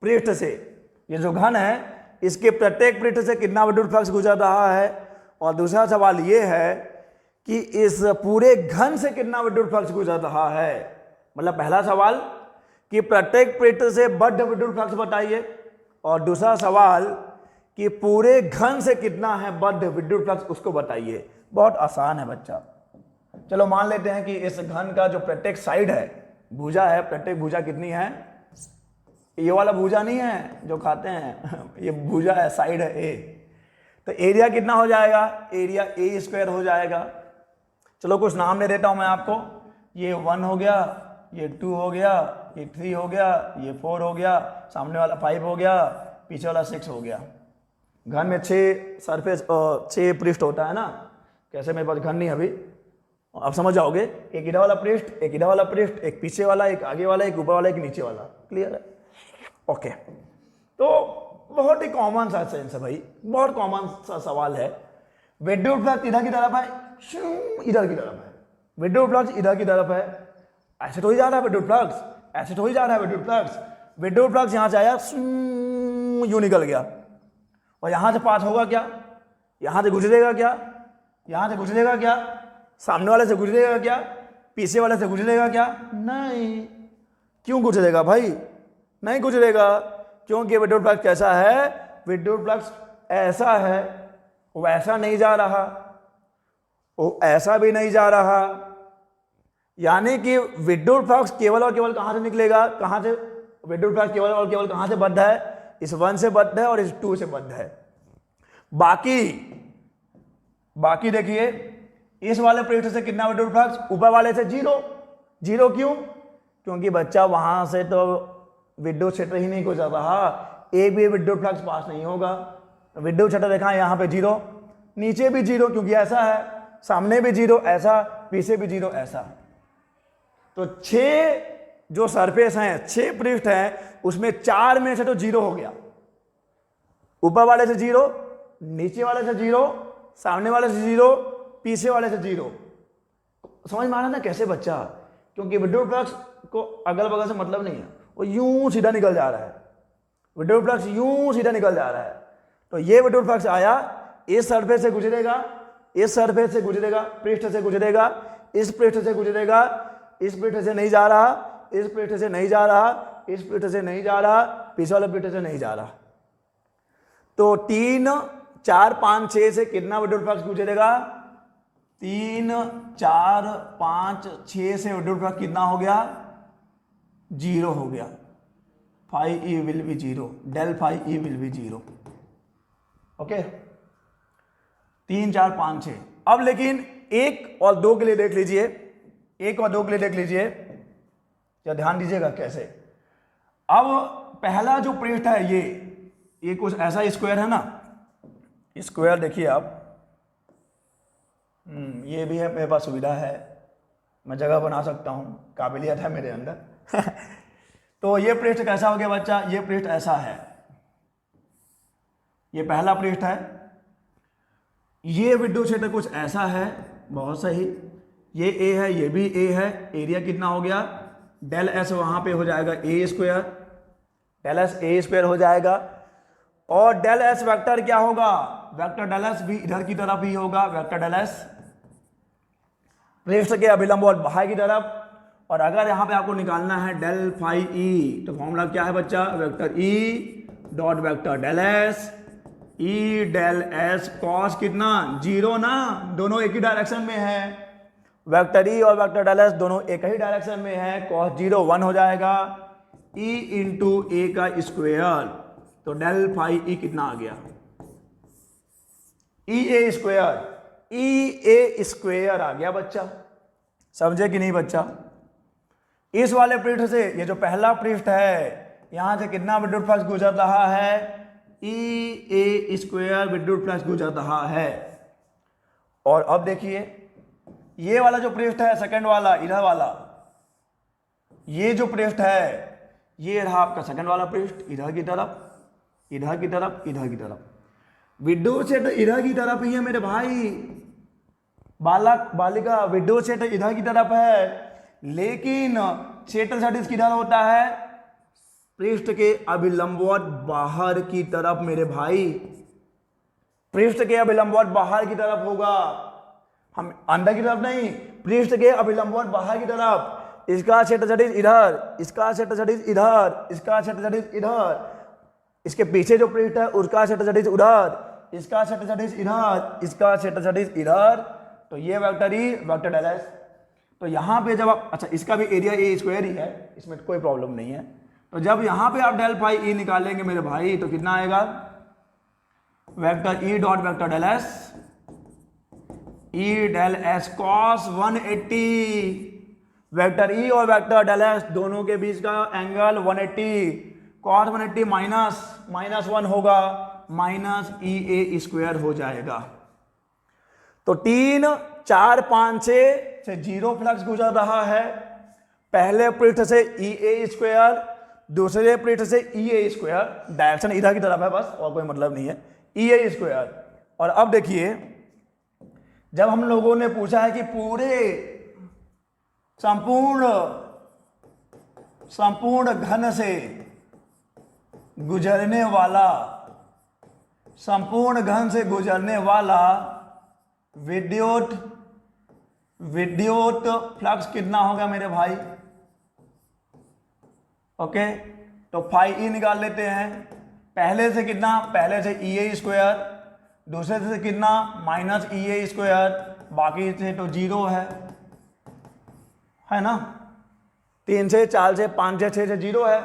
पृष्ठ से, ये जो घन है इसके प्रत्येक पृष्ठ से कितना विद्युत फ्लक्स गुजर रहा है। और दूसरा सवाल ये है कि इस पूरे घन से कितना विद्युत फ्लक्स गुजर रहा है। मतलब पहला सवाल कि प्रत्येक पृष्ठ से बद्ध विद्युत फ्लक्स बताइए, और दूसरा सवाल कि पूरे घन से कितना है बद्ध विद्युत फ्लक्स उसको बताइए। बहुत आसान है बच्चा। चलो मान लेते हैं कि इस घन का जो प्रत्येक साइड है, भुजा है, प्रत्येक भुजा कितनी है, ये वाला भुजा नहीं है जो खाते हैं, ये भुजा है, साइड है ए, तो एरिया कितना हो जाएगा, एरिया ए स्क्वायर हो जाएगा। चलो कुछ नाम दे देता हूं मैं आपको, ये 1 हो गया, ये 2 हो गया, ये 3 हो गया, ये 4 हो गया, सामने वाला 5 हो गया, पीछे वाला 6 हो गया। घन में 6 सरफेस 6 पृष्ठ होता है ना, कैसे मेरे पास घन नहीं अभी, आप समझ जाओगे। एक इधर वाला पृष्ठ, एक इधर वाला पृष्ठ, एक पीछे वाला, एक आगे वाला, एक ऊपर वाला, एक नीचे वाला। क्लियर है? ओके, तो बहुत ही कॉमन सा सेंस है भाई, बहुत कॉमन सा सवाल है। विद्युत फ्लक्स इधर की तरफ है, इधर की तरफ है, विद्युत फ्लक्स इधर की तरफ है, ऐसे तो ही जा रहा है विद्युत फ्लक्स, ऐसे तो ही जा रहा है विद्युत फ्लक्स। विद्युत फ्लक्स यहां से आया, यूं निकल गया, और यहां से पास होगा क्या, यहां से गुजरेगा क्या, यहां से गुजरेगा क्या, सामने वाले से गुजरेगा क्या, पीछे वाले से गुजरेगा क्या, नहीं। क्यों गुजरेगा भाई, नहीं गुजरेगा, क्योंकि विद्युत फ्लक्स कैसा है, विद्युत फ्लक्स ऐसा है, वैसा नहीं जा रहा, वो ऐसा भी नहीं जा रहा। यानी कि विद्युत फ्लक्स केवल और केवल कहां से निकलेगा, कहां से, विद्युत फ्लक्स केवल और केवल कहां से बद्ध है, इस 1 से बद्ध है और इस 2 से बद्ध है। बाकी देखिए, इस वाले पृष्ठ से कितना विद्युत फ्लक्स, ऊपर वाले से 0 क्यों, क्योंकि बच्चा वहां से तो विद्युत क्षेत्र ही नहीं गुजर रहा, एक भी विद्युत फ्लक्स पास नहीं होगा। विद्युत क्षेत्र देखा यहां पे 0, नीचे भी 0 क्योंकि ऐसा है, सामने भी 0 ऐसा, पीछे भी 0 ऐसा। तो 6 जो सरफेस हैं, 6 पृष्ठ हैं, उसमें 4 में से तो 0 हो गया, ऊपर वाले से 0, नीचे वाले से 0, सामने वाले से 0, पीछे वाले से 0। समझ में आ रहा ना कैसे बच्चा, क्योंकि विद्युत फ्लक्स को अगल बगल से मतलब नहीं है, वो यूं सीधा निकल जा रहा है, विद्युत फ्लक्स यूं सीधा निकल जा रहा है। तो ये विद्युत फ्लक्स आया, इस सरफेस से गुजरेगा, इस सरफेस से गुजरेगा, पृष्ठ से गुजरेगा, इस पृष्ठ से गुजरेगा, इस पृष्ठ से नहीं जा रहा, इस पृष्ठ से नहीं जा रहा, इस पृष्ठ से नहीं जा रहा, पीछे वाले पृष्ठ से नहीं जा रहा। तो 3, 4, 5, 6 से कितना विद्युत फ्लक्स गुजरेगा, 3, 4, 5, 6 से विद्युत फ्लक्स कितना हो गया, 0 हो गया। Phi E will be 0, del phi E will be 0। Okay, 3, 4, 5, 6। अब लेकिन 1 और 2 के लिए देख लीजिए, 1 और 2 के लिए देख लीजिए, या ध्यान दीजिएगा कैसे। अब पहला जो पृष्ठ है ये कुछ ऐसा स्क्वायर है ना, स्क्वायर देखिए आप, ये भी है, मेरे पास सुविधा है, मैं जगह बना सकता हूं, काबिलियत है मेरे अंदर। तो ये पृष्ठ कैसा हो गया बच्चा, ये पृष्ठ ऐसा है, ये पहला पृष्ठ है, ये विद्युत क्षेत्र कुछ ऐसा है, बहुत सही, ये ए है, ये भी ए है, एरिया कितना हो गया, डेल एस वहां पे हो जाएगा A square, del S A square हो जाएगा, और डेल एस वेक्टर क्या होगा, वेक्टर डेल एस भी इधर की तरफ ही होगा, वेक्टर डेल एस पृष्ठ के अभिलंब और बाह्य की तरफ। और अगर यहां पे आपको निकालना है डेल फाई ई, तो फॉर्मूला क्या है बच्चा, vector E dot vector del S, E del S cos कितना 0 ना, दोनों एक ही डायरेक्शन में है, वेक्टर ई और वेक्टर डेल एस दोनों एक ही डायरेक्शन में है, कॉस 0 1 हो जाएगा, ई इंटू ए का स्क्वायर, तो डेल फाई ई कितना आ गया, ई ए स्क्वायर, ई ए स्क्वायर आ गया बच्चा। समझे कि नहीं बच्चा। इस वाले पृष्ठ से, ये जो पहला पृष्ठ है, यहां से कितना विद्युत फ्लक्स गुजर रहा है, ई ए स्क्वायर विद्युत फ्लक्स गुजर रहा है। और अब देखिए ये वाला जो पृष्ठ है सेकंड वाला, इधर वाला, ये जो पृष्ठ है, ये रहा आपका सेकंड वाला पृष्ठ, इधर की तरफ, इधर की तरफ, इधर की तरफ, विद्युत क्षेत्र इधर की तरफ ही है मेरे भाई, बालक बालिका, विद्युत क्षेत्र इधर की तरफ है, लेकिन क्षेत्र सदिश किधर होता है, पृष्ठ के अभिलंबवत बाहर की तरफ मेरे भाई, पृष्ठ के अभिलंबवत बाहर की तरफ होगा, हम अंदर की तरफ नहीं, पृष्ठ के अभिलंबवत बाहर की तरफ। इसका क्षेत्र सदिश इधर, इसका क्षेत्र सदिश इधर, इसका क्षेत्र सदिश इधर, इसके पीछे जो पृष्ठ है उसका क्षेत्र सदिश उधर, इसका क्षेत्र सदिश इधर, इसका क्षेत्र सदिश इधर, तो ये vector E vector del S. तो यहां पे जब आप, अच्छा इसका भी एरिया ए स्क्वायर ही है, इसमें कोई प्रॉब्लम नहीं है। तो जब यहां पे आप डेल फाई ई निकालेंगे मेरे भाई, तो कितना आएगा, vector E dot vector del S, E del S cos 180, vector E और वेक्टर डेल एस दोनों के बीच का एंगल 180, कॉस 180 माइनस 1 होगा, माइनस ई ए स्क्वायर हो जाएगा। तो 3 4 5 6 से 0 फ्लक्स गुजर रहा है, पहले पृष्ठ से ई ए स्क्वायर, दूसरे पृष्ठ से ई ए स्क्वायर, डायरेक्शन इधर की तरफ है बस, और कोई मतलब नहीं है, ई ए स्क्वायर। और अब देखिए जब हम लोगों ने पूछा है कि पूरे संपूर्ण घन से गुजरने वाला, संपूर्ण घन से गुजरने वाला विद्युत फ्लक्स कितना होगा मेरे भाई, ओके। तो फाई ई निकाल लेते हैं, पहले से कितना, पहले से ई ए स्क्वायर, दूसरे से कितना माइनस ई ए स्क्वायर, बाकी से तो 0 है ना, 3 से 4 से 5 से 6 से 0 है,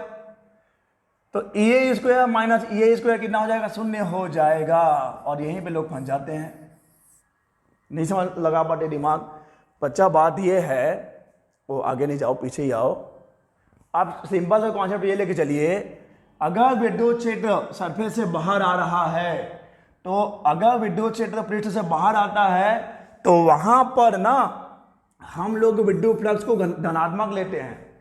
तो ई ए स्क्वायर माइनस ई ए स्क्वायर कितना हो जाएगा, 0 हो जाएगा। और यहीं पे लोग फंस जाते हैं, नहीं समझ लगा पाते दिमाग। बच्चा बात ये है, वो आगे नहीं जाओ, पीछे ही आओ। आप सिंपल सा कॉन्सेप्ट ये लेके चलिए, अगर विद्युत क्षेत्र सरफेस से बाहर आ रहा है, तो अगर विद्युत क्षेत्र पृष्ठ से बाहर आता है, तो वहां पर ना हम लोग विद्युत फ्लक्स को धनात्मक लेते हैं।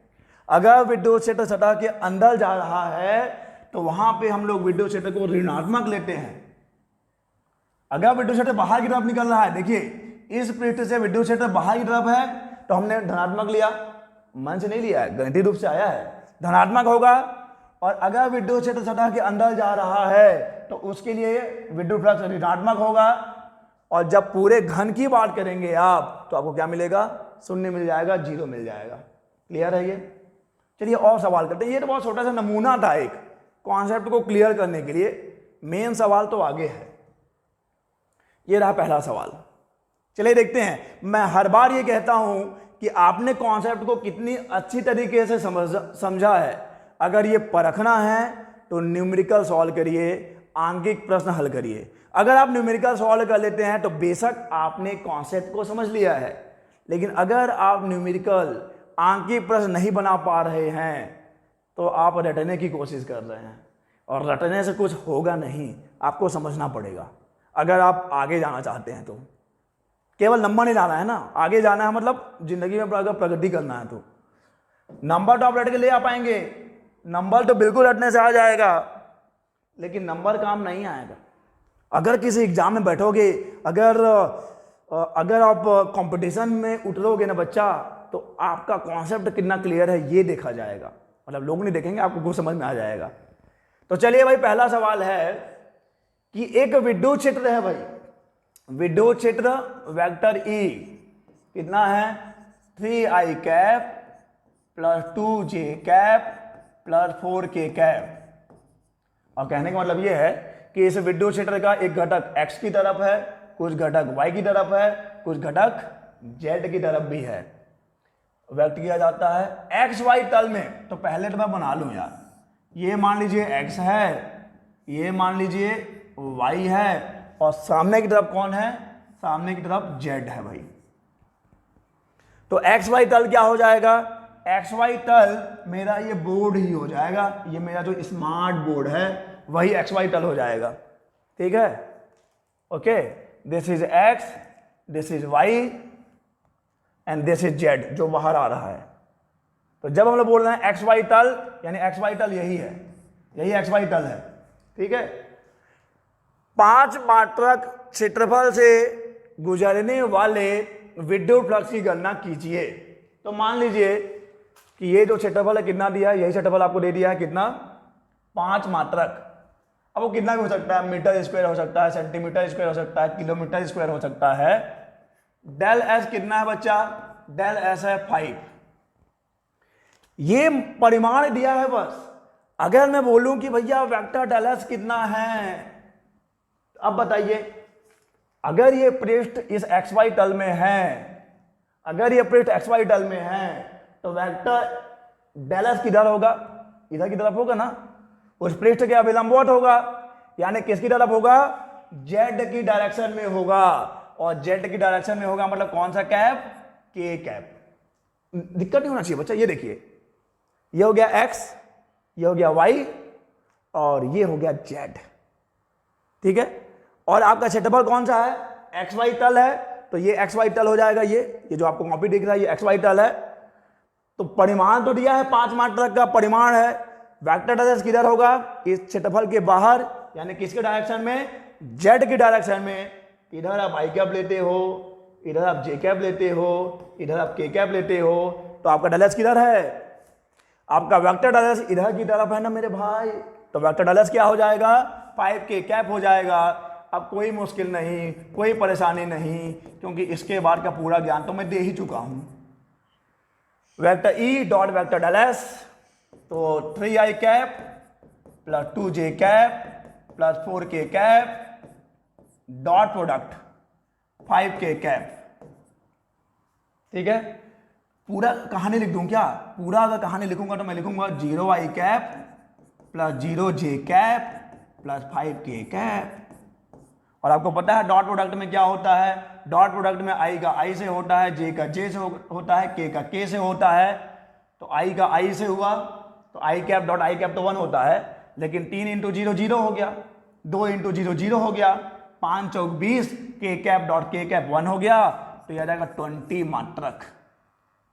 अगर विद्युत क्षेत्र सतह के अंदर जा रहा है, तो वहां पे हम लोग विद्युत क्षेत्र को ऋणात्मक लेते हैं। अगर विद्युत क्षेत्र बाहर की तरफ निकल रहा है, देखिए इस पृष्ठ से विद्युत क्षेत्र बाहर की तरफ है, तो हमने धनात्मक लिया, मन से नहीं लिया है, गणितीय रूप से आया है, धनात्मक होगा। और अगर विद्युत क्षेत्र सतह के अंदर जा रहा है, तो उसके लिए विद्युत फ्लक्स ऋणात्मक होगा। और जब पूरे घन की बात करेंगे आप, तो आपको क्या मिलेगा, 0 मिल जाएगा, 0 मिल जाएगा। क्लियर है ये। चलिए और सवाल करते हैं। ये तो बहुत छोटा सा नमूना था एक कॉन्सेप्ट को क्लियर करने के लिए, मेन सवाल तो आगे है। ये रहा पहला सवाल, चलिए देखते हैं। मैं हर बार ये कहता हूं कि आपने कॉन्सेप्ट को कितनी अच्छी तरीके से समझा है। अगर ये परखना है तो न्यूमेरिकल सॉल्व करिए, आंकिक प्रश्न हल करिए। अगर आप न्यूमेरिकल सॉल्व कर लेते हैं तो बेशक आपने कॉन्सेप्ट को समझ लिया है, लेकिन अगर आप न्यूमेरिकल आंकिक प्रश्न नहीं बना पा रहे हैं, तो आप रटने की कोशिश कर रहे हैं, और रटने से कुछ होगा नहीं, आपको समझना पड़ेगा। अगर आप आगे जाना चाहते हैं तो केवल नंबर नहीं लाना है ना, आगे जाना है, मतलब जिंदगी में अगर प्रगति करना है तो नंबर तो आप रट के ले आ पाएंगे, नंबर तो बिल्कुल रटने से आ जाएगा, लेकिन नंबर काम नहीं आएगा। अगर किसी एग्जाम में बैठोगे, अगर आप कंपटीशन में उतरोगे ना बच्चा, तो आपका कॉन्सेप्ट कितना क्लियर है ये देखा जाएगा, मतलब लोग नहीं देखेंगे, आपको कुछ समझ में आ जाएगा। तो चलिए भाई, पहला सवाल है कि एक विद्युत क्षेत्र है भाई, विद्युत क्षेत्र वेक्टर ई कितना है 3i cap plus 2j cap plus 4k cap. और कहने का मतलब यह है कि इस विद्युत क्षेत्र का एक घटक x की तरफ है, कुछ घटक y की तरफ है, कुछ घटक z की तरफ भी है। व्यक्त किया जाता है एक्स वाई तल में। तो पहले तो मैं बना लूं यार, ये मान लीजिए x है, ये मान लीजिए y है, और सामने की तरफ कौन है, सामने की तरफ z है भाई। तो एक्स वाई तल क्या हो जाएगा, एक्स वाई तल मेरा ये बोर्ड ही हो जाएगा, ये मेरा जो स्मार्ट बोर्ड है वही एक्स वाई तल हो जाएगा। ठीक है, okay, this is X, this is Y and this is Z जो बाहर आ रहा है। तो जब हम लोग बोल रहे हैं एक्स वाई तल, यानी एक्स वाई तल यही है, यही एक्स वाई तल है। ठीक है, 5 मात्रक क्षेत्रफल से गुजरने वाले विद्युत फ्लक्स की गणना कीजिए। तो मान लीजिए कि ये जो क्षेत्रफल है कितना दिया है, यही क्षेत्रफल आपको दे दिया है कितना 5 मात्रक। अब वो कितना भी हो सकता है, मीटर स्क्वायर हो सकता है, सेंटीमीटर स्क्वायर हो सकता है, किलोमीटर स्क्वायर हो सकता है। डेल एस कितना है बच्चा, डेल एस है 5। ये परिमाण दिया है बस। अगर मैं बोलूं कि भैया वेक्टर डेल एस कितना है, अब बताइए, अगर ये पृष्ठ इस एक्स वाई तल में है, अगर ये पृष्ठ एक्स वाई तल में है, तो वेक्टर डेल एस किधर होगा, इधर की तरफ होगा ना, उस पृष्ठ के अभिलंबवत होगा, यानी किसकी तरफ होगा, जेड की डायरेक्शन में होगा। और जेड की डायरेक्शन में होगा मतलब कौन सा कैप, के कैप। दिक्कत नहीं होना चाहिए बच्चा। ये देखिए, ये हो गया एक्स, ये हो गया वाई, और ये हो गया जेड। ठीक है, और आपका क्षेत्रफल कौन सा है, एक्स वाई तल है, तो ये एक्स वाई तल हो जाएगा। ये जो आपको कॉपी दिख रहा है ये एक्स वाई तल है। तो परिमाण तो दिया है 5 मात्रक का परिमाण है। वेक्टर डायरेक्शन किधर होगा, इस क्षेत्रफल के बाहर, यानी किसके डायरेक्शन में, जेड की डायरेक्शन में। इधर आप आई कैप लेते हो, इधर आप जे कैप लेते हो, इधर आप के कैप लेते हो, तो आपका डायरेक्शन किधर है, आपका वेक्टर डायरेक्शन इधर की तरफ है ना मेरे भाई। तो वेक्टर डायरेक्शन क्या हो जाएगा, 5k कैप हो जाएगा। अब कोई मुश्किल नहीं, कोई परेशानी नहीं, क्योंकि इसके बाद का पूरा ज्ञान तो मैं दे ही चुका हूं। Vector E dot vector direction, तो 3i cap plus 2j cap plus 4k cap dot product 5k cap. ठीक है, पूरा कहानी लिख दूं क्या, पूरा अगर कहानी लिखूंगा तो मैं लिखूंगा 0i cap plus 0j cap plus 5k cap. और आपको पता है डॉट प्रोडक्ट में क्या होता है, डॉट प्रोडक्ट में आई का आई से होता है, जे का जे से होता है, के का के से होता है। तो आई का आई से हुआ तो आई कैप डॉट आई कैप तो 1 होता है, लेकिन 3 इंटू 0 0 हो गया, 2 इंटू 0 0 हो गया, 5 चौक 20, के कैप डॉट के कैप 1 हो गया। तो यह जाएगा 20 मात्रक,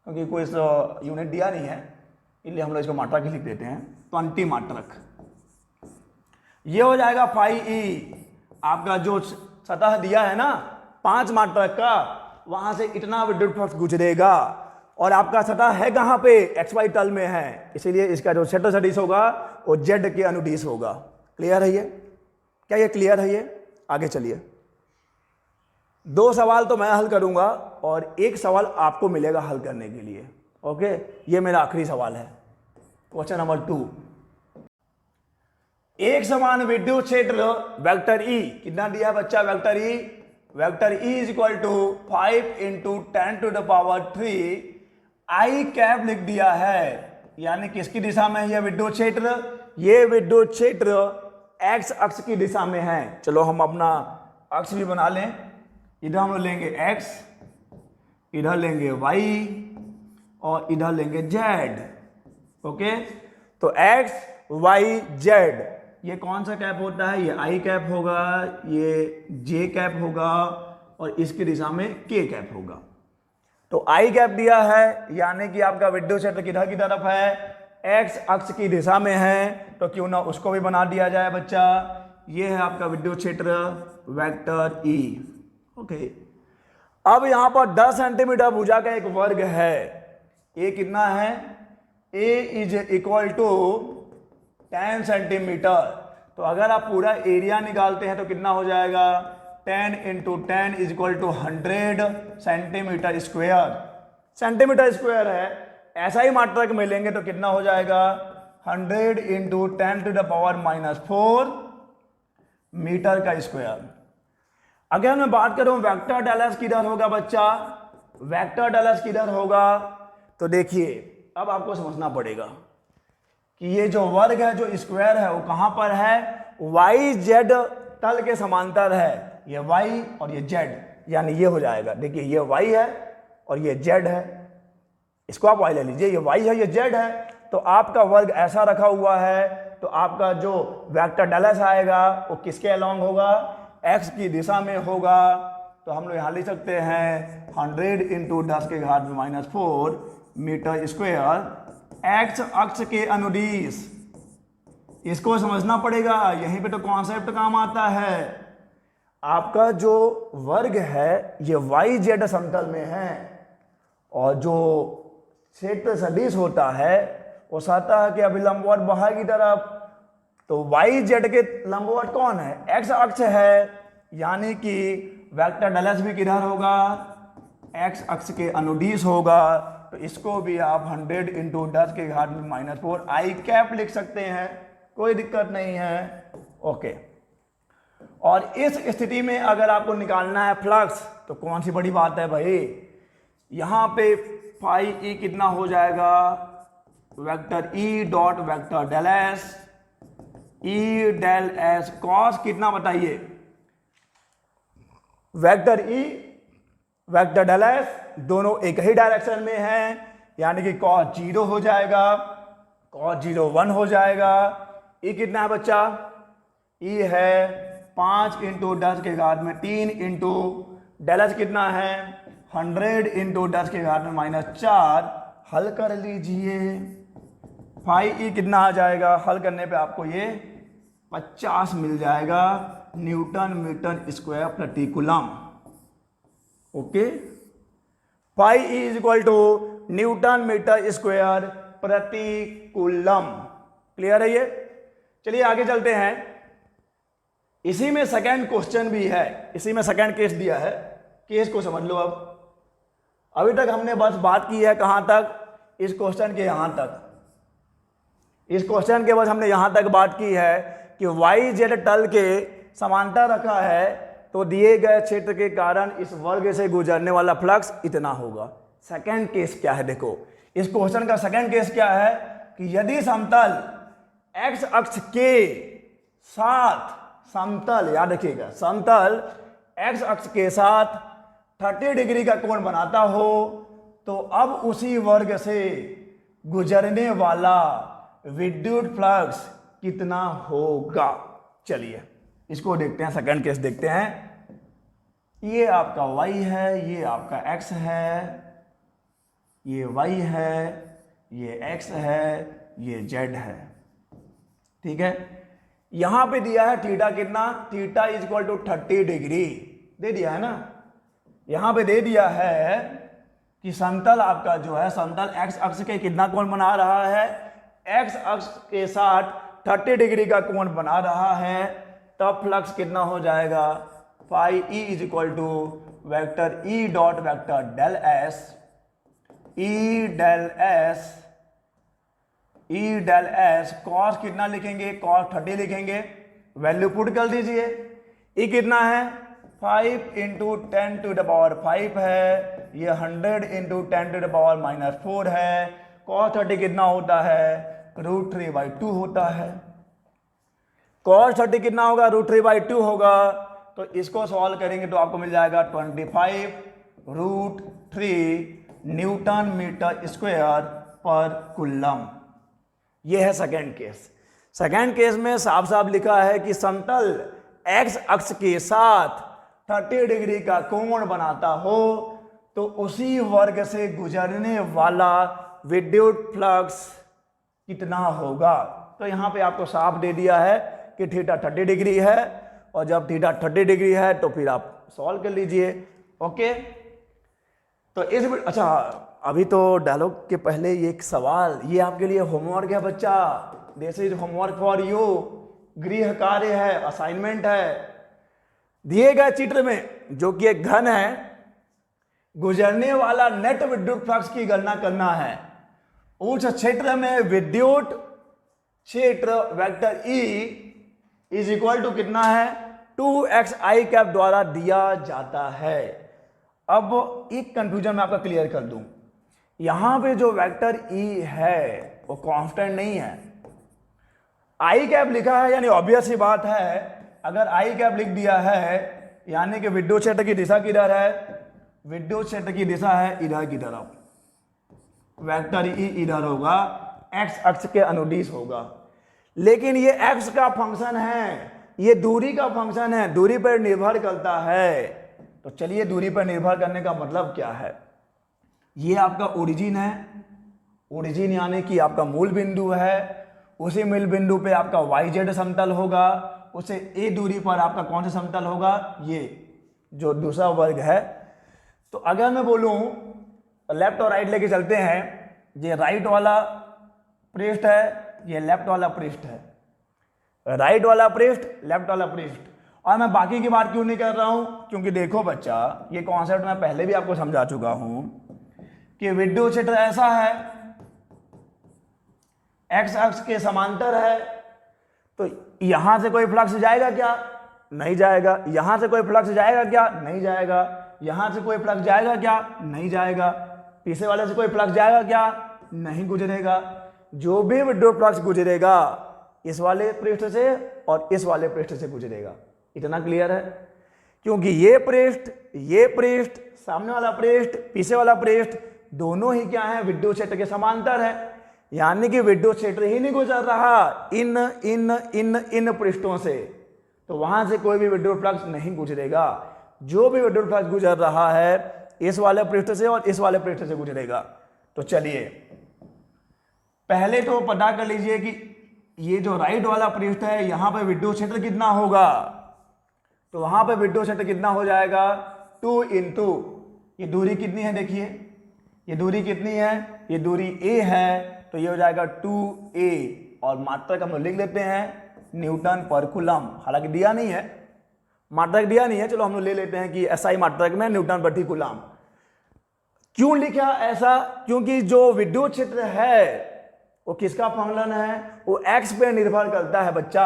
क्योंकि कोई यूनिट दिया नहीं है इसलिए हम लोग इसको मात्रक ही लिख देते हैं, 20 मात्रक। ये हो जाएगा फाई ई। आपका जो सतह दिया है ना 5 मात्रक का, वहां से इतना विद्युत फ्लक्स गुजरेगा, और आपका सतह है कहां पे, एक्स वाई तल में है, इसीलिए इसका जो क्षेत्र सदिश होगा वो जेड के अनुदिश होगा। क्लियर है ये, क्या ये क्लियर है ये? आगे चलिए, 2 सवाल तो मैं हल करूंगा और 1 सवाल आपको मिलेगा हल करने के लिए। ओके, ये मेरा आखिरी सवाल है, क्वेश्चन नंबर 2। एक समान विद्युत क्षेत्र वेक्टर ई कितना दिया है बच्चा, vector E, vector E is equal to 5 into 10 to the power 3 I cap लिख दिया है। यानी किसकी दिशा में है यह विद्युत क्षेत्र, ये विद्युत क्षेत्र एक्स अक्ष की दिशा में है। चलो हम अपना अक्ष भी बना लें, इधर हम लेंगे x, इधर लेंगे y और इधर लेंगे z। ओके, तो x y z, ये कौन सा कैप होता है, ये i कैप होगा, ये j कैप होगा, और इसकी दिशा में k कैप होगा। तो i कैप दिया है, यानी कि आपका विद्युत क्षेत्र किधर की तरफ है, x अक्ष की दिशा में है, तो क्यों ना उसको भी बना दिया जाए बच्चा। ये है आपका विद्युत क्षेत्र वेक्टर ई। ओके, अब यहां पर 10 सेंटीमीटर भुजा का एक वर्ग है, ए कितना है, ए इज इक्वल टू 10 सेंटीमीटर। तो अगर आप पूरा एरिया निकालते हैं तो कितना हो जाएगा, 10 into 10 is equal to 100 centimetre square. Centimetre square है, ऐसा ही मात्रक मिलेंगे तो कितना हो जाएगा, 100 into 10 to the power -4 metre का स्क्वायर। अगर मैं बात करूं वेक्टर डेल किधर होगा बच्चा, वेक्टर डेल किधर होगा, तो देखिए अब आपको समझना पड़ेगा कि ये जो वर्ग है, जो स्क्वायर है, वो कहां पर है, वाई जेड तल के समांतर है। ये वाई और ये जेड, यानी ये हो जाएगा, देखिए ये वाई है और ये जेड है, इसको आप वाई ले लीजिए, ये वाई है ये जेड है, तो आपका वर्ग ऐसा रखा हुआ है, तो आपका जो वेक्टर डेल आएगा वो किसके अलोंग होगा, एक्स की दिशा में होगा। तो हम लोग यहाँ लिख सकते हैं 100 इंटू 10 के घात में -4 मीटर स्क्वायर एक्स अक्ष के अनुदिश। इसको समझना पड़ेगा, यहीं पे तो कॉन्सेप्ट काम आता है। आपका जो वर्ग है ये वाई जेड समतल में है, और जो क्षेत्र सदिश होता है वो सतह के अभिलंबवत बाहर की तरफ। तो वाई जेड के लंबवत कौन है, एक्स अक्ष है, यानी कि वेक्टर डेल भी किधर होगा, एक्स अक्ष के अनुदिश होगा। तो इसको भी आप 100 इंटू 10 के घात में -4 आई कैप लिख सकते हैं, कोई दिक्कत नहीं है। ओके, और इस स्थिति में अगर आपको निकालना है फ्लक्स, तो कौन सी बड़ी बात है भाई, यहां पे फाई ई कितना हो जाएगा, vector E dot vector del S, E del S cos कितना बताइए, vector E vector del S दोनों एक ही डायरेक्शन में हैं, यानी कि कॉस 0 हो जाएगा, कॉस 0 1 हो जाएगा। ई कितना है बच्चा, ई है 5 इंटू 10 के घात में 3 इंटू डेल एस कितना है 100 इंटू 10 के घात में -4। हल कर लीजिए, फाई ई कितना आ जाएगा, हल करने पे आपको ये 50 मिल जाएगा न्यूटन मीटर स्क्वायर प्रति coulomb. Okay, phi E is equal to newton metre square प्रति कूलम। क्लियर है ये? चलिए आगे चलते हैं। इसी में सेकंड क्वेश्चन भी है, इसी में सेकंड केस दिया है, केस को समझ लो। अब अभी तक हमने बस बात की है कहां तक, इस क्वेश्चन के यहां तक, इस क्वेश्चन के बस हमने यहां तक बात की है कि वाई जेड तल के समांतर रखा है, तो दिए गए क्षेत्र के कारण इस वर्ग से गुजरने वाला फ्लक्स इतना होगा। सेकंड केस क्या है, देखो इस क्वेश्चन का सेकंड केस क्या है कि यदि समतल एक्स अक्ष के साथ, समतल याद रखिएगा, समतल एक्स अक्ष के साथ 30 डिग्री का कोण बनाता हो, तो अब उसी वर्ग से गुजरने वाला विद्युत फ्लक्स कितना होगा। चलिए इसको देखते हैं, सेकंड केस देखते हैं। ये आपका y है, ये आपका x है, ये y है, ये x है, ये z है, ठीक है। यहां पे दिया है थीटा कितना, theta is equal to 30 degree दे दिया है ना, यहां पे दे दिया है कि समतल आपका जो है, समतल x अक्ष के कितना कोण बना रहा है, x अक्ष के साथ 30 डिग्री का कोण बना रहा है, तब फ्लक्स कितना हो जाएगा, phi E is equal to vector E dot vector del S, E del S, E del S cos कितना लिखेंगे, कॉस 30 लिखेंगे, वैल्यू पुट कर दीजिए। ई कितना है 5 इंटू 10 टू द पावर 5 है, ये 100 इंटू 10 टू द पावर -4 है, कॉस 30 कितना होता है, √3/2 होता है। cos 30 कितना होगा, √3/2 होगा। तो इसको सॉल्व करेंगे तो आपको मिल जाएगा 25√3 न्यूटन मीटर स्क्वायर पर कूलम। यह है सेकेंड केस। सेकेंड केस में साफ साफ लिखा है कि समतल एक्स अक्ष के साथ 30 डिग्री का कोण बनाता हो, तो उसी वर्ग से गुजरने वाला विद्युत फ्लक्स कितना होगा। तो यहां पे आपको साफ दे दिया है कि थीटा 30 डिग्री है, और जब थीटा 30 डिग्री है तो फिर आप सॉल्व कर लीजिए। ओके, तो इस अच्छा, अभी तो डायलॉग के पहले ये एक सवाल, ये आपके लिए होमवर्क है बच्चा, this is homework for you. गृह कार्य है, असाइनमेंट है। दिए गए चित्र में जो कि एक घन है, गुजरने वाला नेट विद्युत फ्लक्स की गणना करना है। उस क्षेत्र में विद्युत क्षेत्र vector E is equal to कितना है, 2xi कैप द्वारा दिया जाता है। अब एक कंफ्यूजन मैं आपका क्लियर कर दूं, यहां पे जो वेक्टर E है वो कांस्टेंट नहीं है। आई कैप लिखा है यानी ऑब्वियस ही बात है, अगर आई कैप लिख दिया है यानी कि विद्युत क्षेत्र की दिशा किधर है, विद्युत क्षेत्र की दिशा है इधर की तरफ, वेक्टर ई इधर होगा, एक्स अक्ष के अनुदिश होगा। लेकिन ये एक्स का फंक्शन है, ये दूरी का फंक्शन है, दूरी पर निर्भर करता है। तो चलिए दूरी पर निर्भर करने का मतलब क्या है, ये आपका ओरिजिन है, ओरिजिन यानी कि आपका मूल बिंदु है, उसी मूल बिंदु पे आपका YZ समतल होगा, उसे ए दूरी पर आपका कौन सा समतल होगा, ये जो दूसरा वर्ग है। तो अगर मैं बोलूं लेफ्ट और राइट लेके चलते हैं, ये राइट वाला पृष्ठ है, ये लेफ्ट वाला पृष्ठ है, राइट वाला पृष्ठ, लेफ्ट वाला पृष्ठ। और मैं बाकी की बात क्यों नहीं कर रहा हूं, क्योंकि देखो बच्चा, ये कॉन्सेप्ट मैं पहले भी आपको समझा चुका हूं कि विद्युत क्षेत्र ऐसा है, एक्स अक्ष के समांतर है, तो यहां से कोई फ्लक्स जाएगा क्या, नहीं जाएगा। यहां से कोई फ्लक्स जाएगा क्या, नहीं जाएगा। यहां से कोई फ्लक्स जाएगा क्या, नहीं जाएगा। पीछे वाले से कोई फ्लक्स जाएगा क्या, नहीं गुजरेगा। जो भी विद्युत फ्लक्स गुजरेगा इस वाले पृष्ठ से और इस वाले पृष्ठ से गुजरेगा। इतना क्लियर है, क्योंकि ये पृष्ठ, सामने वाला पृष्ठ, पीछे वाला पृष्ठ, दोनों ही क्या है, विद्युत क्षेत्र के समांतर है। यानी कि विद्युत क्षेत्र ही नहीं गुजर रहा इन पृष्ठों से, तो वहां से कोई भी विद्युत फ्लक्स नहीं गुजरेगा। जो भी विद्युत फ्लक्स गुजर रहा है इस वाले पृष्ठ से और इस वाले पृष्ठ से गुजरेगा। तो चलिए पहले तो पता कर लीजिए कि ये जो राइट वाला पृष्ठ है यहां पर विद्युत क्षेत्र कितना होगा, तो वहां पर विद्युत क्षेत्र कितना हो जाएगा, 2 इंटू ये दूरी कितनी है, देखिए ये दूरी कितनी है, ये दूरी a है, तो ये हो जाएगा 2a, और मात्रक हम लोग लिख लेते हैं न्यूटन पर कूलम। हालांकि दिया नहीं है, मात्रक दिया नहीं है, चलो हम लोग ले लेते हैं कि SI मात्रक में न्यूटन प्रति कूलम। क्यों लिखा ऐसा, क्योंकि जो विद्युत क्षेत्र है वो किसका फंक्शन है, वो x पे निर्भर करता है बच्चा।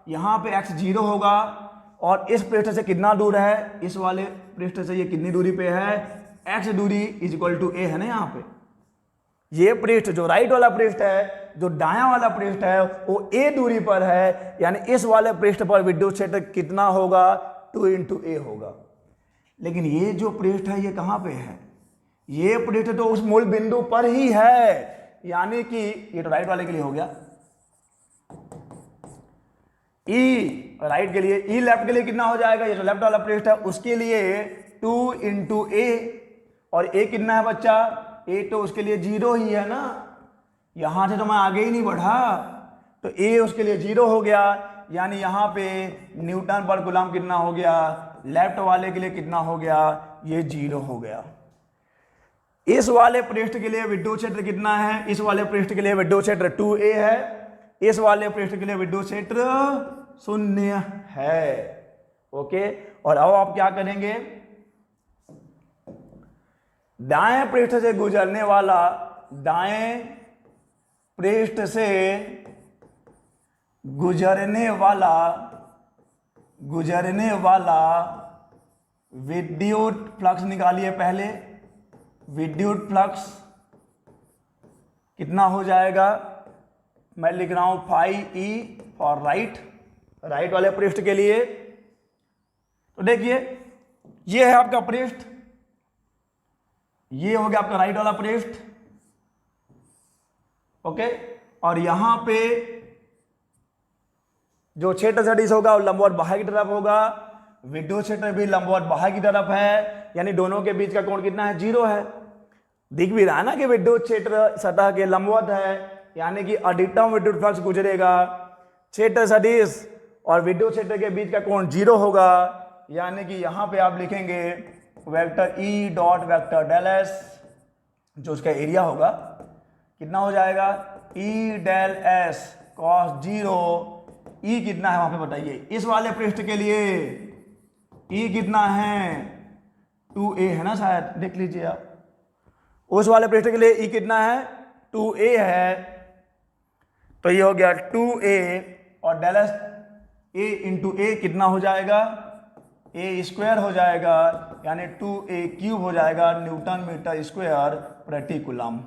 यहां पे x 0 होगा, और इस पृष्ठ से कितना दूर है, इस वाले पृष्ठ से ये कितनी दूरी पे है, x दूरी इज इक्वल टू a है ना। यहाँ पे ये पृष्ठ जो राइट वाला पृष्ठ है, जो दायां वाला पृष्ठ है, वो a दूरी पर है, यानी इस वाले पृष्ठ पर विद्युत क्षेत्र कितना होगा, 2 इंटू a होगा। लेकिन ये जो पृष्ठ है ये कहां पे है, ये पृष्ठ तो उस मूल बिंदु पर ही है, यानी कि ये तो राइट वाले के लिए हो गया, E राइट के लिए, E लेफ्ट के लिए कितना हो जाएगा, ये जो लेफ्ट वाला पृष्ठ है उसके लिए 2 इंटू a, और a कितना है बच्चा, a तो उसके लिए 0 ही है ना, यहां से तो मैं आगे ही नहीं बढ़ा, तो a उसके लिए 0 हो गया। यानी यहां पे न्यूटन पर कूलम कितना हो गया, लेफ्ट वाले के लिए कितना हो गया, ये 0 हो गया। इस वाले पृष्ठ के लिए विद्युत क्षेत्र कितना है, इस वाले पृष्ठ के लिए विद्युत क्षेत्र 2a है, इस वाले पृष्ठ के लिए विद्युत क्षेत्र 0 है। ओके, और अब आप क्या करेंगे, दाएं पृष्ठ से गुजरने वाला, दाएं पृष्ठ से गुजरने वाला विद्युत फ्लक्स निकालिए पहले। विद्युत फ्लक्स कितना हो जाएगा, मैं लिख रहा हूं φe फॉर राइट वाले पृष्ठ के लिए। तो देखिए ये है आपका पृष्ठ, ये हो गया आपका राइट वाला पृष्ठ। ओके, और यहां पे जो क्षेत्र सदिश होगा वो लंबवत बाहर की तरफ होगा, विद्युत क्षेत्र भी लंबवत बाहर की तरफ है, यानी दोनों के बीच का कोण कितना है, 0 है। दिख भी रहा है ना कि विद्युत क्षेत्र सतह के लंबवत है, यानी कि अधिकतम विद्युत फ्लक्स गुजरेगा, क्षेत्र सदिश और विद्युत क्षेत्र के बीच का कोण 0 होगा, यानी कि यहां पे आप लिखेंगे vector E dot vector del S, जो उसका एरिया होगा कितना हो जाएगा, E del S cos 0 E कितना है वहां पे बताइए। इस वाले पृष्ठ के लिए ई कितना है 2a है ना, शायद देख लीजिए आप। उस वाले पृष्ठ के लिए ई कितना है 2a है, तो ये हो गया 2a और डेल एस a इंटू ए कितना हो जाएगा a स्क्वायर हो जाएगा, यानी 2a क्यूब हो जाएगा न्यूटन मीटर स्क्वायर प्रति कूलम।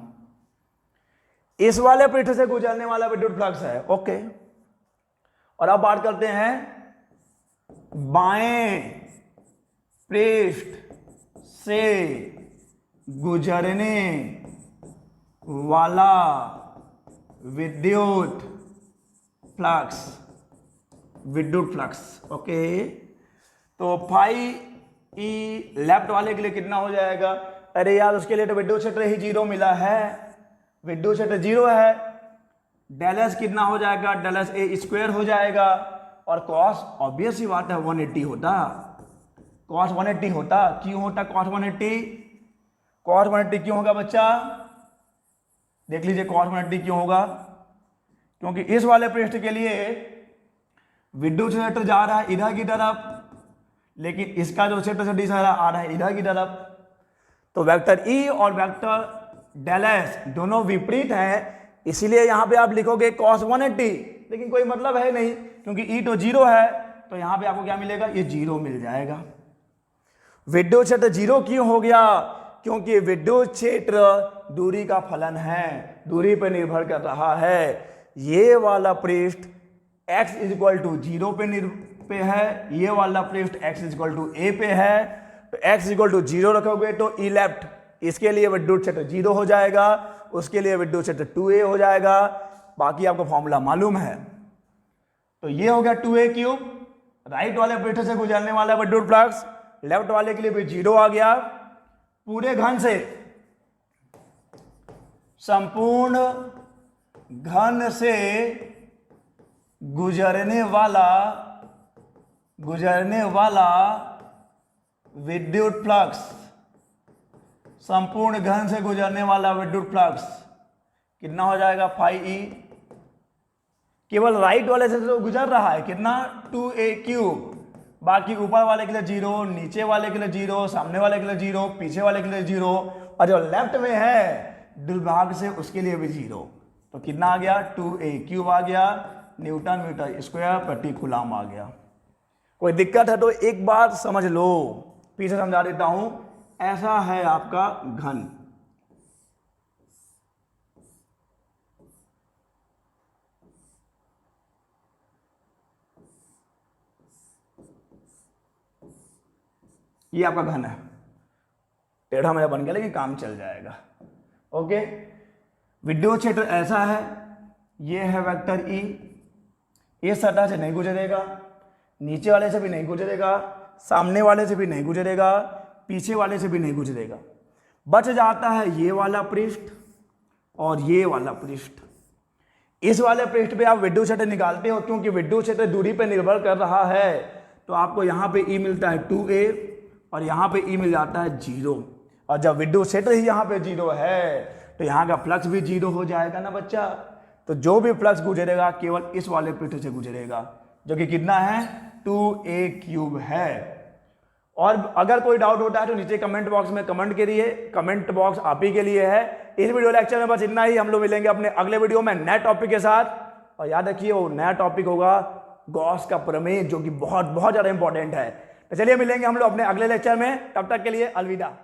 इस वाले पृष्ठ से गुजरने वाला विद्युत फ्लक्स है। ओके, और अब बात करते हैं बाएं पृष्ठ से गुजरने वाला विद्युत फ्लक्स, विद्युत फ्लक्स। ओके, तो फाई ई लेफ्ट वाले के लिए कितना हो जाएगा? अरे यार, उसके लिए तो विद्युत क्षेत्र ही 0 मिला है, विद्युत क्षेत्र 0 है। डेल एस कितना हो जाएगा? डेल एस ए स्क्वायर हो जाएगा, और कॉस ऑब्वियस ही बात है 180 होता, कॉस 180 होता। क्यों होता कॉस 180? कॉस 180 क्यों होगा बच्चा? देख लीजिए कॉस 180 क्यों होगा। क्योंकि इस वाले पृष्ठ के लिए विद्युत क्षेत्र जा रहा है इधर की तरफ, लेकिन इसका जो क्षेत्र सदिश आ रहा है इधर की तरफ। तो वेक्टर ई और वेक्टर डेल एस दोनों विपरीत हैं, इसीलिए यहां पे आप लिखोगे cos 180, लेकिन कोई मतलब है नहीं, क्योंकि ई तो 0 है, तो यहां पे आपको क्या मिलेगा? ये 0 मिल जाएगा। विद्युत क्षेत्र 0 क्यों हो गया? क्योंकि विद्युत क्षेत्र दूरी का फलन है, दूरी पर निर्भर कर रहा है। ये वाला पृष्ठ x इक्वल टू 0 पे है, ये वाला पृष्ठ x इक्वल टू a पे है। तो x इक्वल टू 0 रखोगे तो ई लेफ्ट, इसके लिए विद्युत क्षेत्र 0 हो जाएगा, उसके लिए विद्युत क्षेत्र 2a हो जाएगा। बाकी आपको फॉर्मूला मालूम है। तो ये हो गया 2a क्यूब, राइट वाले पृष्ठ से गुजरने वाला विद्युत फ्लक्स, लेफ्ट वाले के लिए भी 0 आ गया। पूरे घन से, संपूर्ण घन से गुजरने वाला विद्युत फ्लक्स, संपूर्ण घन से गुजरने वाला विद्युत फ्लक्स कितना हो जाएगा? Phi E. केवल राइट वाले से तो गुजर रहा है कितना? 2a cube. बाकी ऊपर वाले के लिए 0, नीचे वाले के लिए 0, सामने वाले के लिए 0, पीछे वाले के लिए 0, और जो लेफ्ट में है दुर्भाग से उसके लिए भी 0। तो कितना आ गया? 2a क्यूब आ गया न्यूटन मीटर स्क्वायर प्रति कूलम आ गया। कोई दिक्कत है तो एक बात समझ लो, पीछे समझा देता हूं। ऐसा है आपका घन, ये आपका घन है, टेढ़ा मेढ़ा बन गया लेकिन काम चल जाएगा। ओके, विद्युत क्षेत्र ऐसा है, ये है वेक्टर ई, इस सतह से नहीं गुजरेगा, नीचे वाले से भी नहीं गुजरेगा, सामने वाले से भी नहीं गुजरेगा, पीछे वाले से भी नहीं गुजरेगा। बच जाता है ये वाला पृष्ठ और ये वाला पृष्ठ। इस वाले पृष्ठ पे आप विद्युत क्षेत्र निकालते हो, क्योंकि विद्युत क्षेत्र दूरी पे निर्भर कर रहा है, तो आपको यहाँ पे ई मिलता है 2a और यहाँ पे ई मिल जाता है 0। और जब विद्युत क्षेत्र ही यहाँ पे 0 है तो यहाँ का फ्लक्स भी 0 हो जाएगा ना बच्चा। तो जो भी फ्लक्स गुजरेगा केवल इस वाले पृष्ठ से गुजरेगा, जो कि कितना है? 2a क्यूब है। और अगर कोई डाउट होता है तो नीचे कमेंट बॉक्स में कमेंट करिए, कमेंट बॉक्स आप ही के लिए है। इस वीडियो लेक्चर में बस इतना ही। हम लोग मिलेंगे अपने अगले वीडियो में नए टॉपिक के साथ। और याद रखिए वो नया टॉपिक होगा गॉस का प्रमेय, जो कि बहुत बहुत ज्यादा इंपॉर्टेंट है। तो चलिए मिलेंगे हम लोग अपने अगले लेक्चर में, तब तक के लिए अलविदा।